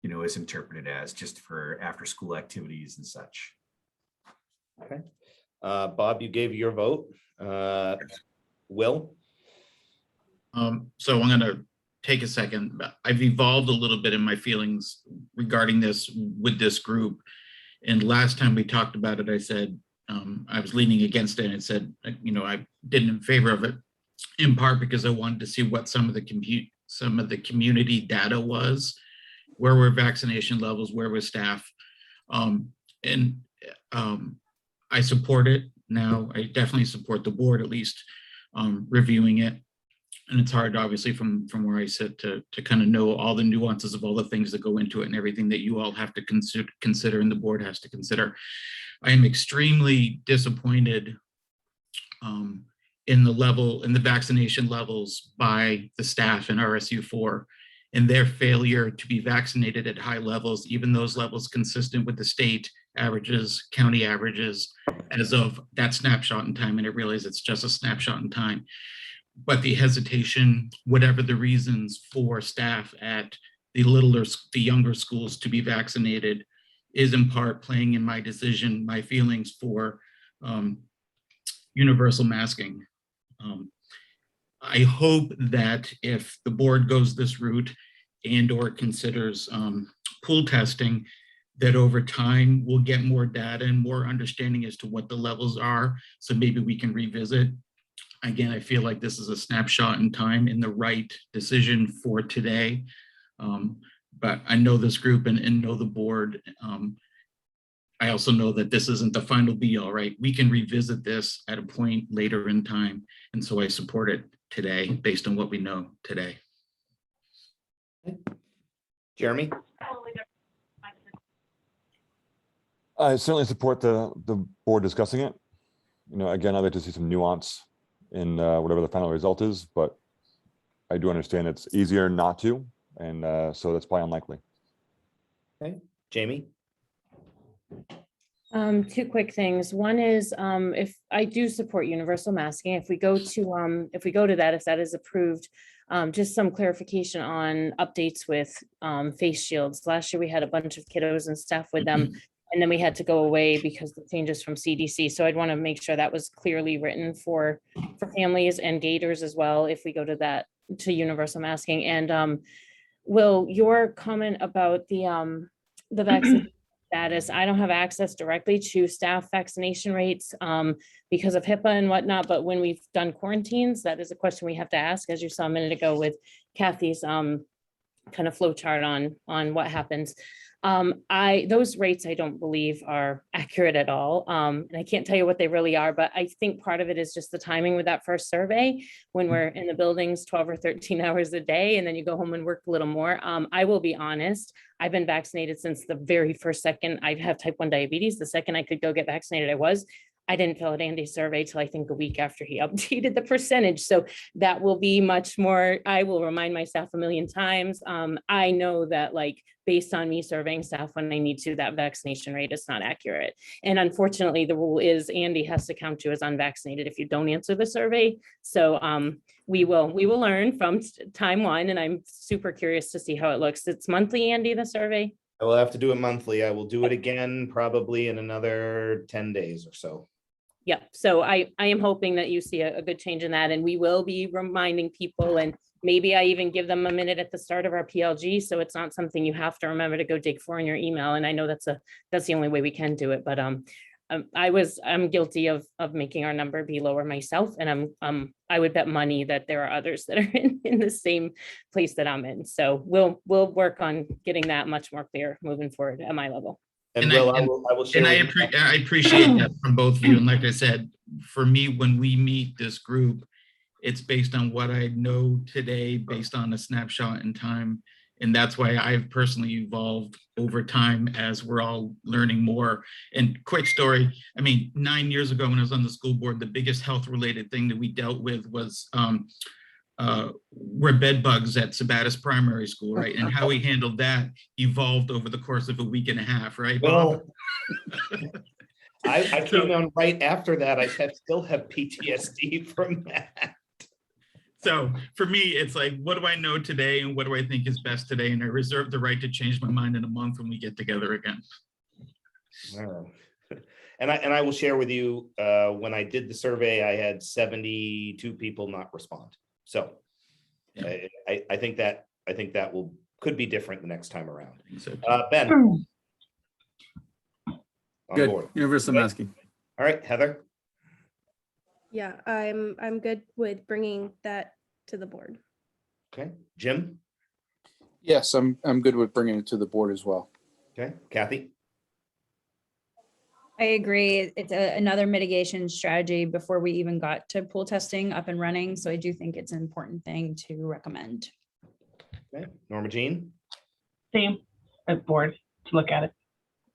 [SPEAKER 8] is interpreted as, just for after school activities and such.
[SPEAKER 1] Okay. Bob, you gave your vote. Will?
[SPEAKER 10] So I'm going to take a second. I've evolved a little bit in my feelings regarding this with this group. And last time we talked about it, I said I was leaning against it and said, I didn't in favor of it, in part because I wanted to see what some of the community data was, where were vaccination levels, where was staff, and I support it now. I definitely support the board at least reviewing it. And it's hard, obviously, from where I sit to kind of know all the nuances of all the things that go into it and everything that you all have to consider and the board has to consider. I am extremely disappointed in the vaccination levels by the staff in RSU 4 and their failure to be vaccinated at high levels, even those levels consistent with the state averages, county averages, as of that snapshot in time. And I realize it's just a snapshot in time. But the hesitation, whatever the reasons for staff at the younger schools to be vaccinated, is in part playing in my decision, my feelings for universal masking. I hope that if the board goes this route and or considers pool testing, that over time we'll get more data and more understanding as to what the levels are. So maybe we can revisit. Again, I feel like this is a snapshot in time and the right decision for today. But I know this group and know the board. I also know that this isn't the final be all, right? We can revisit this at a point later in time. And so I support it today based on what we know today.
[SPEAKER 1] Jeremy?
[SPEAKER 9] I certainly support the board discussing it. You know, again, I'd like to see some nuance in whatever the final result is, but I do understand it's easier not to, and so that's probably unlikely.
[SPEAKER 1] Okay, Jamie?
[SPEAKER 6] Two quick things. One is, if I do support universal masking, if we go to that, if that is approved, just some clarification on updates with, face shields. Last year, we had a bunch of kiddos and staff with them, and then we had to go away because of changes from CDC. So I'd want to make sure that was clearly written for families and gators as well, if we go to that, to universal masking. And, Will, your comment about the vaccine status, I don't have access directly to staff vaccination rates because of HIPAA and whatnot, but when we've done quarantines, that is a question we have to ask, as you saw a minute ago with Kathy's kind of flow chart on what happens. Those rates I don't believe are accurate at all. And I can't tell you what they really are, but I think part of it is just the timing with that first survey when we're in the buildings 12 or 13 hours a day, and then you go home and work a little more. I will be honest, I've been vaccinated since the very first second. I have type 1 diabetes. The second I could go get vaccinated, I didn't fill out Andy's survey till I think a week after he updated the percentage. So that will be much more, I will remind my staff a million times. I know that, like, based on me surveying staff when I need to, that vaccination rate is not accurate. And unfortunately, the rule is Andy has to count you as unvaccinated if you don't answer the survey. So we will learn from time one, and I'm super curious to see how it looks. It's monthly, Andy, the survey?
[SPEAKER 1] I will have to do it monthly. I will do it again probably in another 10 days or so.
[SPEAKER 6] Yeah, so I am hoping that you see a good change in that, and we will be reminding people, and maybe I even give them a minute at the start of our PLG, so it's not something you have to remember to go dig for in your email. And I know that's the only way we can do it, but I'm guilty of making our number be lower myself, and I would bet money that there are others that are in the same place that I'm in. So we'll work on getting that much more clear moving forward at my level.
[SPEAKER 1] And Will, I will share.
[SPEAKER 10] And I appreciate that from both of you. And like I said, for me, when we meet this group, it's based on what I know today, based on a snapshot in time. And that's why I've personally evolved over time as we're all learning more. And quick story, I mean, 9 years ago when I was on the school board, the biggest health related thing that we dealt with was were bed bugs at Sabatis Primary School, right? And how we handled that evolved over the course of a week and a half, right, Bob?
[SPEAKER 1] Well, I came on right after that. I still have PTSD from that.
[SPEAKER 10] So for me, it's like, what do I know today and what do I think is best today? And I reserve the right to change my mind in a month when we get together again.
[SPEAKER 1] Wow. And I will share with you, when I did the survey, I had 72 people not respond. So yeah. I think that could be different the next time around.
[SPEAKER 10] So,
[SPEAKER 1] Ben. On
[SPEAKER 7] Good.
[SPEAKER 1] board.
[SPEAKER 7] Universal
[SPEAKER 1] Okay.
[SPEAKER 7] masking.
[SPEAKER 1] All right, Heather.
[SPEAKER 3] Yeah, I'm good with bringing that to the board.
[SPEAKER 1] Okay, Jim.
[SPEAKER 13] Yes, I'm good with bringing it to the board as well.
[SPEAKER 1] Okay, Kathy.
[SPEAKER 2] I agree. It's another mitigation strategy before we even got to pool testing up and running. So I do think it's an important thing to recommend.
[SPEAKER 1] Okay, Norma Jean.
[SPEAKER 14] Same as board to look at it.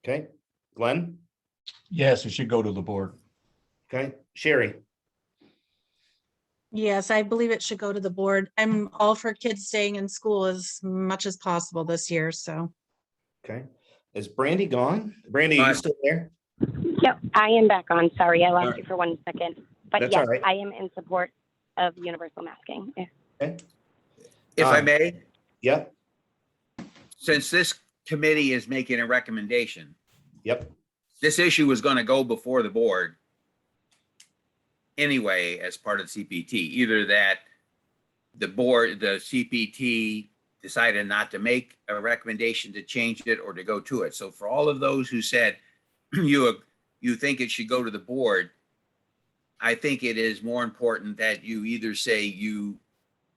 [SPEAKER 1] Okay, Glenn.
[SPEAKER 12] Yes, it should go to the board.
[SPEAKER 1] Okay, Sherry.
[SPEAKER 11] Yes, I believe it should go to the board. I'm all for kids staying in school as much as possible this year, so.
[SPEAKER 1] Okay, is Brandy gone? Brandy, are you still there?
[SPEAKER 5] Yep, I am back on. Sorry, I lost you for 1 second. But
[SPEAKER 1] That's
[SPEAKER 5] yes,
[SPEAKER 1] all right.
[SPEAKER 5] I am in support of universal masking.
[SPEAKER 1] Okay.
[SPEAKER 4] If I may,
[SPEAKER 1] Yep.
[SPEAKER 4] since this committee is making a recommendation,
[SPEAKER 1] Yep.
[SPEAKER 4] this issue is going to go before the board anyway as part of the CPT. Either that the CPT decided not to make a recommendation to change it or to go to it. So for all of those who said you think it should go to the board, I think it is more important that you either say you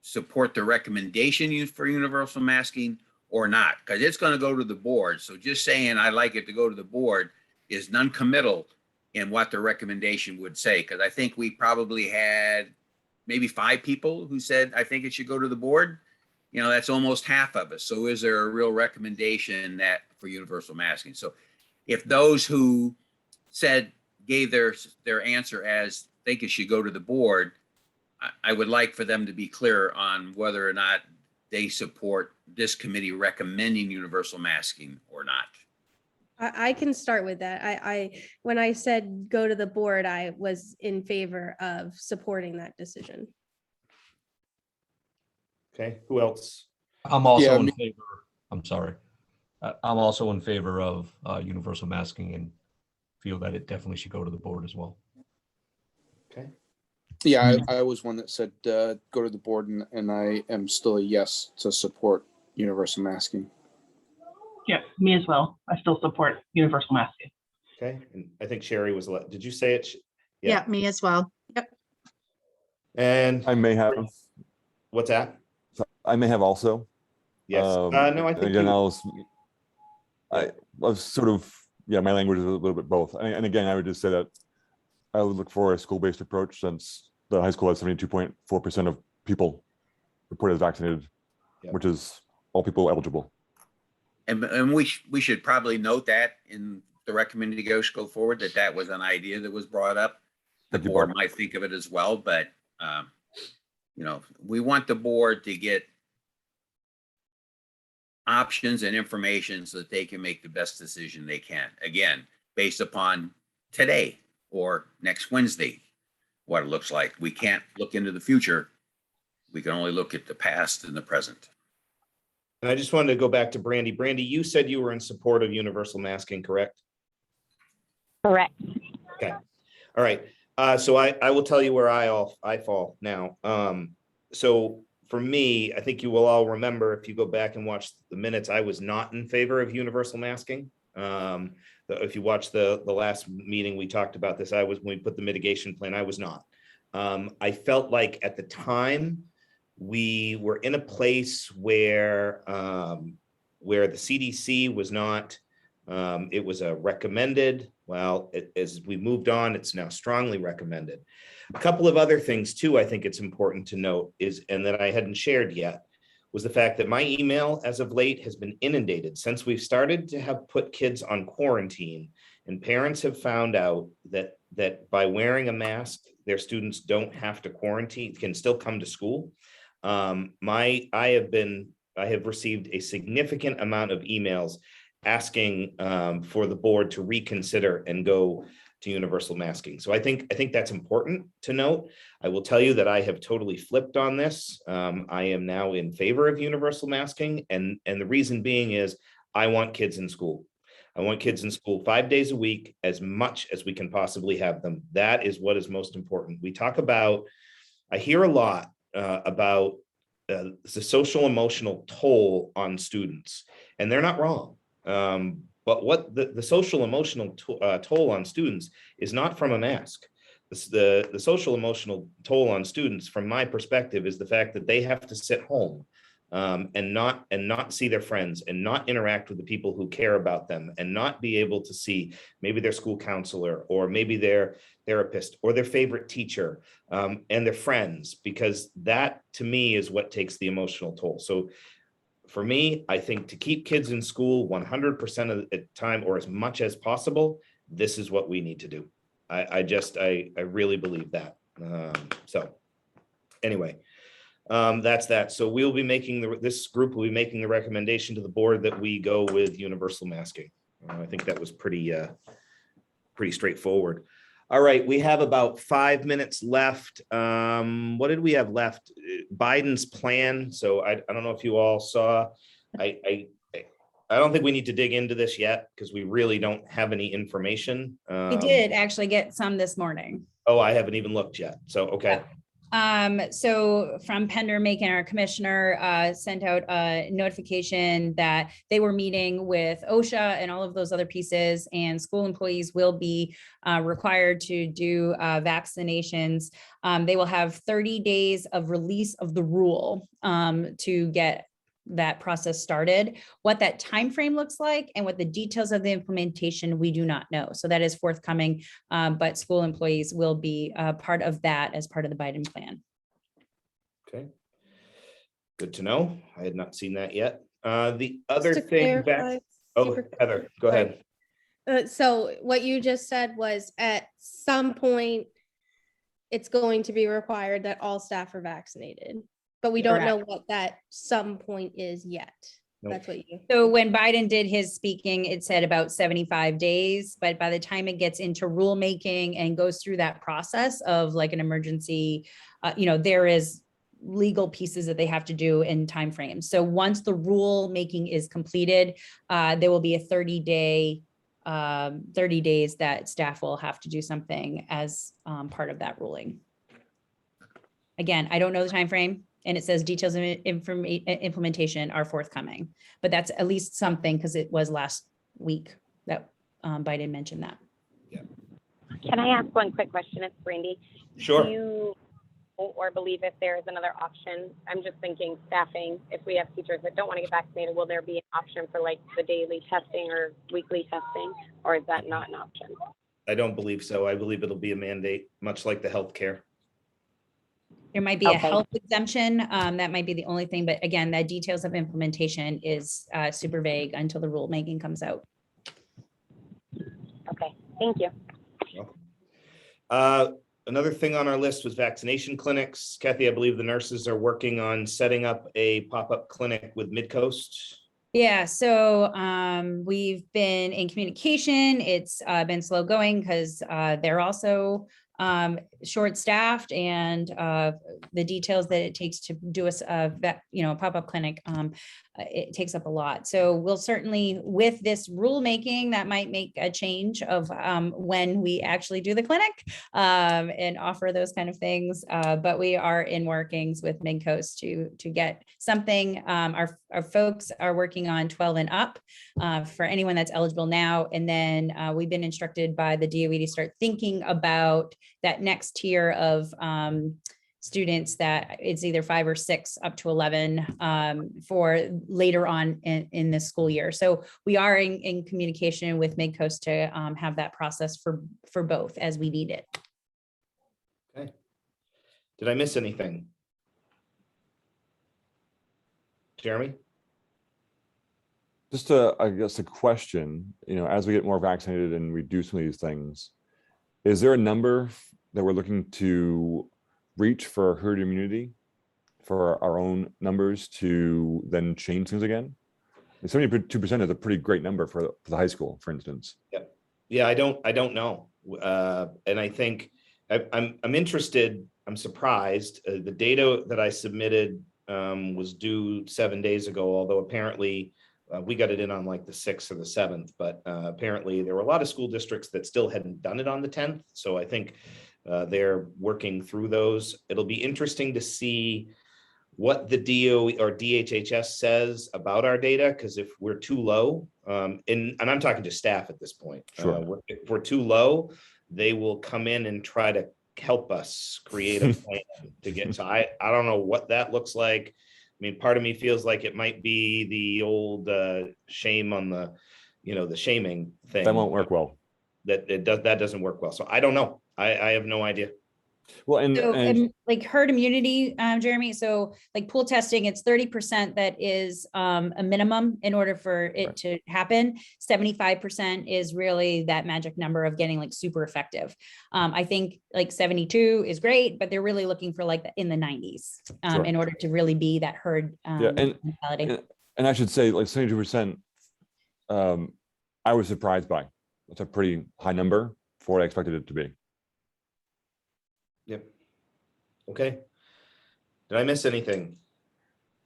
[SPEAKER 4] support the recommendation used for universal masking or not, because it's going to go to the board. So just saying I like it to go to the board is non-committal in what the recommendation would say, because I think we probably had maybe 5 people who said I think it should go to the board. that's almost half of us. So is there a real recommendation that for universal masking? So if those who gave their answer as think it should go to the board, I would like for them to be clear on whether or not they support this committee recommending universal masking or not.
[SPEAKER 3] I can start with that. When I said go to the board, I was in favor of supporting that decision.
[SPEAKER 1] Okay, who else?
[SPEAKER 12] I'm also
[SPEAKER 13] Yeah,
[SPEAKER 12] in
[SPEAKER 13] me-
[SPEAKER 12] favor, I'm sorry. I'm also in favor of universal masking and feel that it definitely should go to the board as well.
[SPEAKER 1] Okay.
[SPEAKER 13] Yeah, I was one that said go to the board, and I am still a yes to support universal masking.
[SPEAKER 14] Yes, me as well. I still support universal masking.
[SPEAKER 1] Okay, and I think Sherry was, did you say it?
[SPEAKER 11] Yeah, me as well. Yep.
[SPEAKER 1] And
[SPEAKER 9] I may have,
[SPEAKER 1] what's that?
[SPEAKER 9] I may have also.
[SPEAKER 1] Yes, no, I think
[SPEAKER 9] Again,
[SPEAKER 1] you,
[SPEAKER 9] I was sort of, yeah, my language is a little bit both. And again, I would just say that I would look for a school-based approach, since the high school has 72.4% of people reported as vaccinated,
[SPEAKER 1] Yep.
[SPEAKER 9] which is all people eligible.
[SPEAKER 4] And we should probably note that in the recommended go forward, that was an idea that was brought up. The
[SPEAKER 9] Thank you,
[SPEAKER 4] board
[SPEAKER 9] Bob.
[SPEAKER 4] might think of it as well, but we want the board to get options and information so that they can make the best decision they can. Again, based upon today or next Wednesday, what it looks like. We can't look into the future. We can only look at the past and the present.
[SPEAKER 1] and I just wanted to go back to Brandy. Brandy, you said you were in support of universal masking, correct?
[SPEAKER 5] Correct.
[SPEAKER 1] Okay, all right. So I will tell you where I fall now. So for me, I think you will all remember, if you go back and watch the minutes, I was not in favor of universal masking. If you watch the last meeting, we talked about this. When we put the mitigation plan, I was not. I felt like at the time we were in a place where the CDC was not, it was a recommended. Well, as we moved on, it's now strongly recommended. A couple of other things too, I think it's important to note and that I hadn't shared yet, was the fact that my email as of late has been inundated since we've started to have put kids on quarantine, and parents have found out that by wearing a mask, their students don't have to quarantine, can still come to school. I have received a significant amount of emails asking for the board to reconsider and go to universal masking. So I think that's important to note. I will tell you that I have totally flipped on this. I am now in favor of universal masking, and the reason being is I want kids in school. I want kids in school 5 days a week, as much as we can possibly have them. That is what is most important. I hear a lot about the social emotional toll on students, and they're not wrong. But what the social emotional toll on students is not from a mask. The social emotional toll on students, from my perspective, is the fact that they have to sit home and not see their friends, and not interact with the people who care about them, and not be able to see maybe their school counselor, or maybe their therapist, or their favorite teacher, and their friends, because that to me is what takes the emotional toll. So for me, I think to keep kids in school 100% of the time, or as much as possible, this is what we need to do. I really believe that. So anyway, that's that. So we'll be making this group will be making the recommendation to the board that we go with universal masking. I think that was pretty straightforward. All right, we have about 5 minutes left. What did we have left? Biden's plan. So I don't know if you all saw. I don't think we need to dig into this yet, because we really don't have any information.
[SPEAKER 2] We did actually get some this morning.
[SPEAKER 1] Oh, I haven't even looked yet. So, okay.
[SPEAKER 2] So from Pender Macon, our commissioner, sent out a notification that they were meeting with OSHA and all of those other pieces, and school employees will be required to do vaccinations. They will have 30 days of release of the rule to get that process started. What that time frame looks like and what the details of the implementation, we do not know. So that is forthcoming, but school employees will be part of that as part of the Biden plan.
[SPEAKER 1] Okay. Good to know. I had not seen that yet. The other
[SPEAKER 3] to
[SPEAKER 1] thing,
[SPEAKER 3] clarify,
[SPEAKER 1] oh,
[SPEAKER 3] super-
[SPEAKER 1] Heather, go
[SPEAKER 3] sorry.
[SPEAKER 1] ahead.
[SPEAKER 3] So what you just said was at some point, it's going to be required that all staff are vaccinated, but we don't know what that some point is yet.
[SPEAKER 1] Nope.
[SPEAKER 3] That's what you.
[SPEAKER 2] So when Biden did his speaking, it said about 75 days, but by the time it gets into rulemaking and goes through that process of like an emergency, there is legal pieces that they have to do in timeframes. So once the rulemaking is completed, there will be a 30 days that staff will have to do something as part of that ruling. Again, I don't know the time frame, and it says details of implementation are forthcoming, but that's at least something because it was last week that Biden mentioned that.
[SPEAKER 1] Yeah.
[SPEAKER 5] Can I ask one quick question? It's Brandy.
[SPEAKER 1] Sure.
[SPEAKER 5] Do you know or believe if there is another option? I'm just thinking staffing. If we have teachers that don't want to get vaccinated, will there be an option for like the daily testing or weekly testing, or is that not an option?
[SPEAKER 1] I don't believe so. I believe it'll be a mandate, much like the healthcare.
[SPEAKER 2] There might be a
[SPEAKER 5] Okay.
[SPEAKER 2] health exemption. That might be the only thing, but again, the details of implementation is super vague until the rulemaking comes out.
[SPEAKER 5] Okay, thank you.
[SPEAKER 1] Another thing on our list was vaccination clinics. Kathy, I believe the nurses are working on setting up a pop-up clinic with Midcoast.
[SPEAKER 2] Yeah, so we've been in communication. It's been slow going because they're also short-staffed, and the details that it takes to do a pop-up clinic, it takes up a lot. So we'll certainly, with this rulemaking, that might make a change of when we actually do the clinic and offer those kind of things. But we are in workings with Midcoast to get something. Our folks are working on 12 and up for anyone that's eligible now. And then we've been instructed by the DOE to start thinking about that next tier of students that it's either 5 or 6 up to 11 for later on in the school year. So we are in communication with Midcoast to have that process for both as we need it.
[SPEAKER 1] Okay. Did I miss anything? Jeremy?
[SPEAKER 9] Just I guess a question, as we get more vaccinated and we do some of these things, is there a number that we're looking to reach for herd immunity for our own numbers to then change things again? 72% is a pretty great number for the high school, for instance.
[SPEAKER 1] Yeah, I don't know. And I think I'm interested, I'm surprised. The data that I submitted was due 7 days ago, although apparently we got it in on like the 6th or the 7th, but apparently there were a lot of school districts that still hadn't done it on the 10th. So I think they're working through those. It'll be interesting to see what the DOE or DHHS says about our data, because if we're too low, and I'm talking to staff at this point,
[SPEAKER 9] Sure.
[SPEAKER 1] if we're too low, they will come in and try to help us create a plan to get to. I don't know what that looks like. I mean, part of me feels like it might be the old shame on the, the shaming thing.
[SPEAKER 9] That won't work well.
[SPEAKER 1] That doesn't work well. So I don't know. I have no idea.
[SPEAKER 9] Well,
[SPEAKER 2] and like herd immunity, Jeremy. So like pool testing, it's 30% that is a minimum in order for it to happen. 75% is really that magic number of getting like super effective. I think like 72 is great, but they're really looking for like in the 90s
[SPEAKER 9] Sure.
[SPEAKER 2] in order to really be that herd mentality.
[SPEAKER 9] And I should say like 72%, I was surprised by. That's a pretty high number for what I expected it to be.
[SPEAKER 1] Yep. Okay. Did I miss anything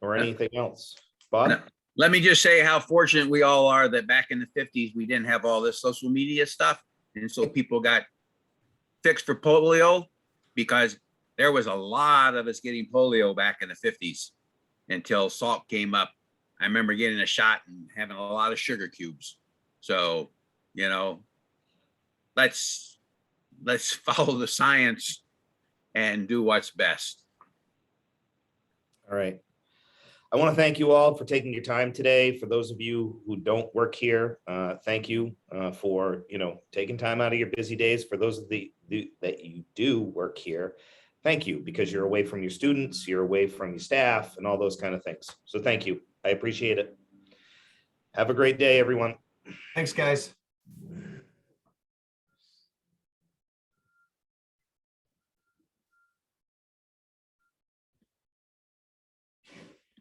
[SPEAKER 1] or anything else? Bob?
[SPEAKER 4] No. Let me just say how fortunate we all are that back in the 50s, we didn't have all this social media stuff. And so people got fixed for polio, because there was a lot of us getting polio back in the 50s until Salk came up. I remember getting a shot and having a lot of sugar cubes. So, let's follow the science and do what's best.
[SPEAKER 1] All right. I want to thank you all for taking your time today. For those of you who don't work here, thank you for taking time out of your busy days. For those of that you do work here, thank you, because you're away from your students, you're away from your staff and all those kind of things. So thank you. I appreciate it. Have a great day, everyone.
[SPEAKER 8] Thanks, guys.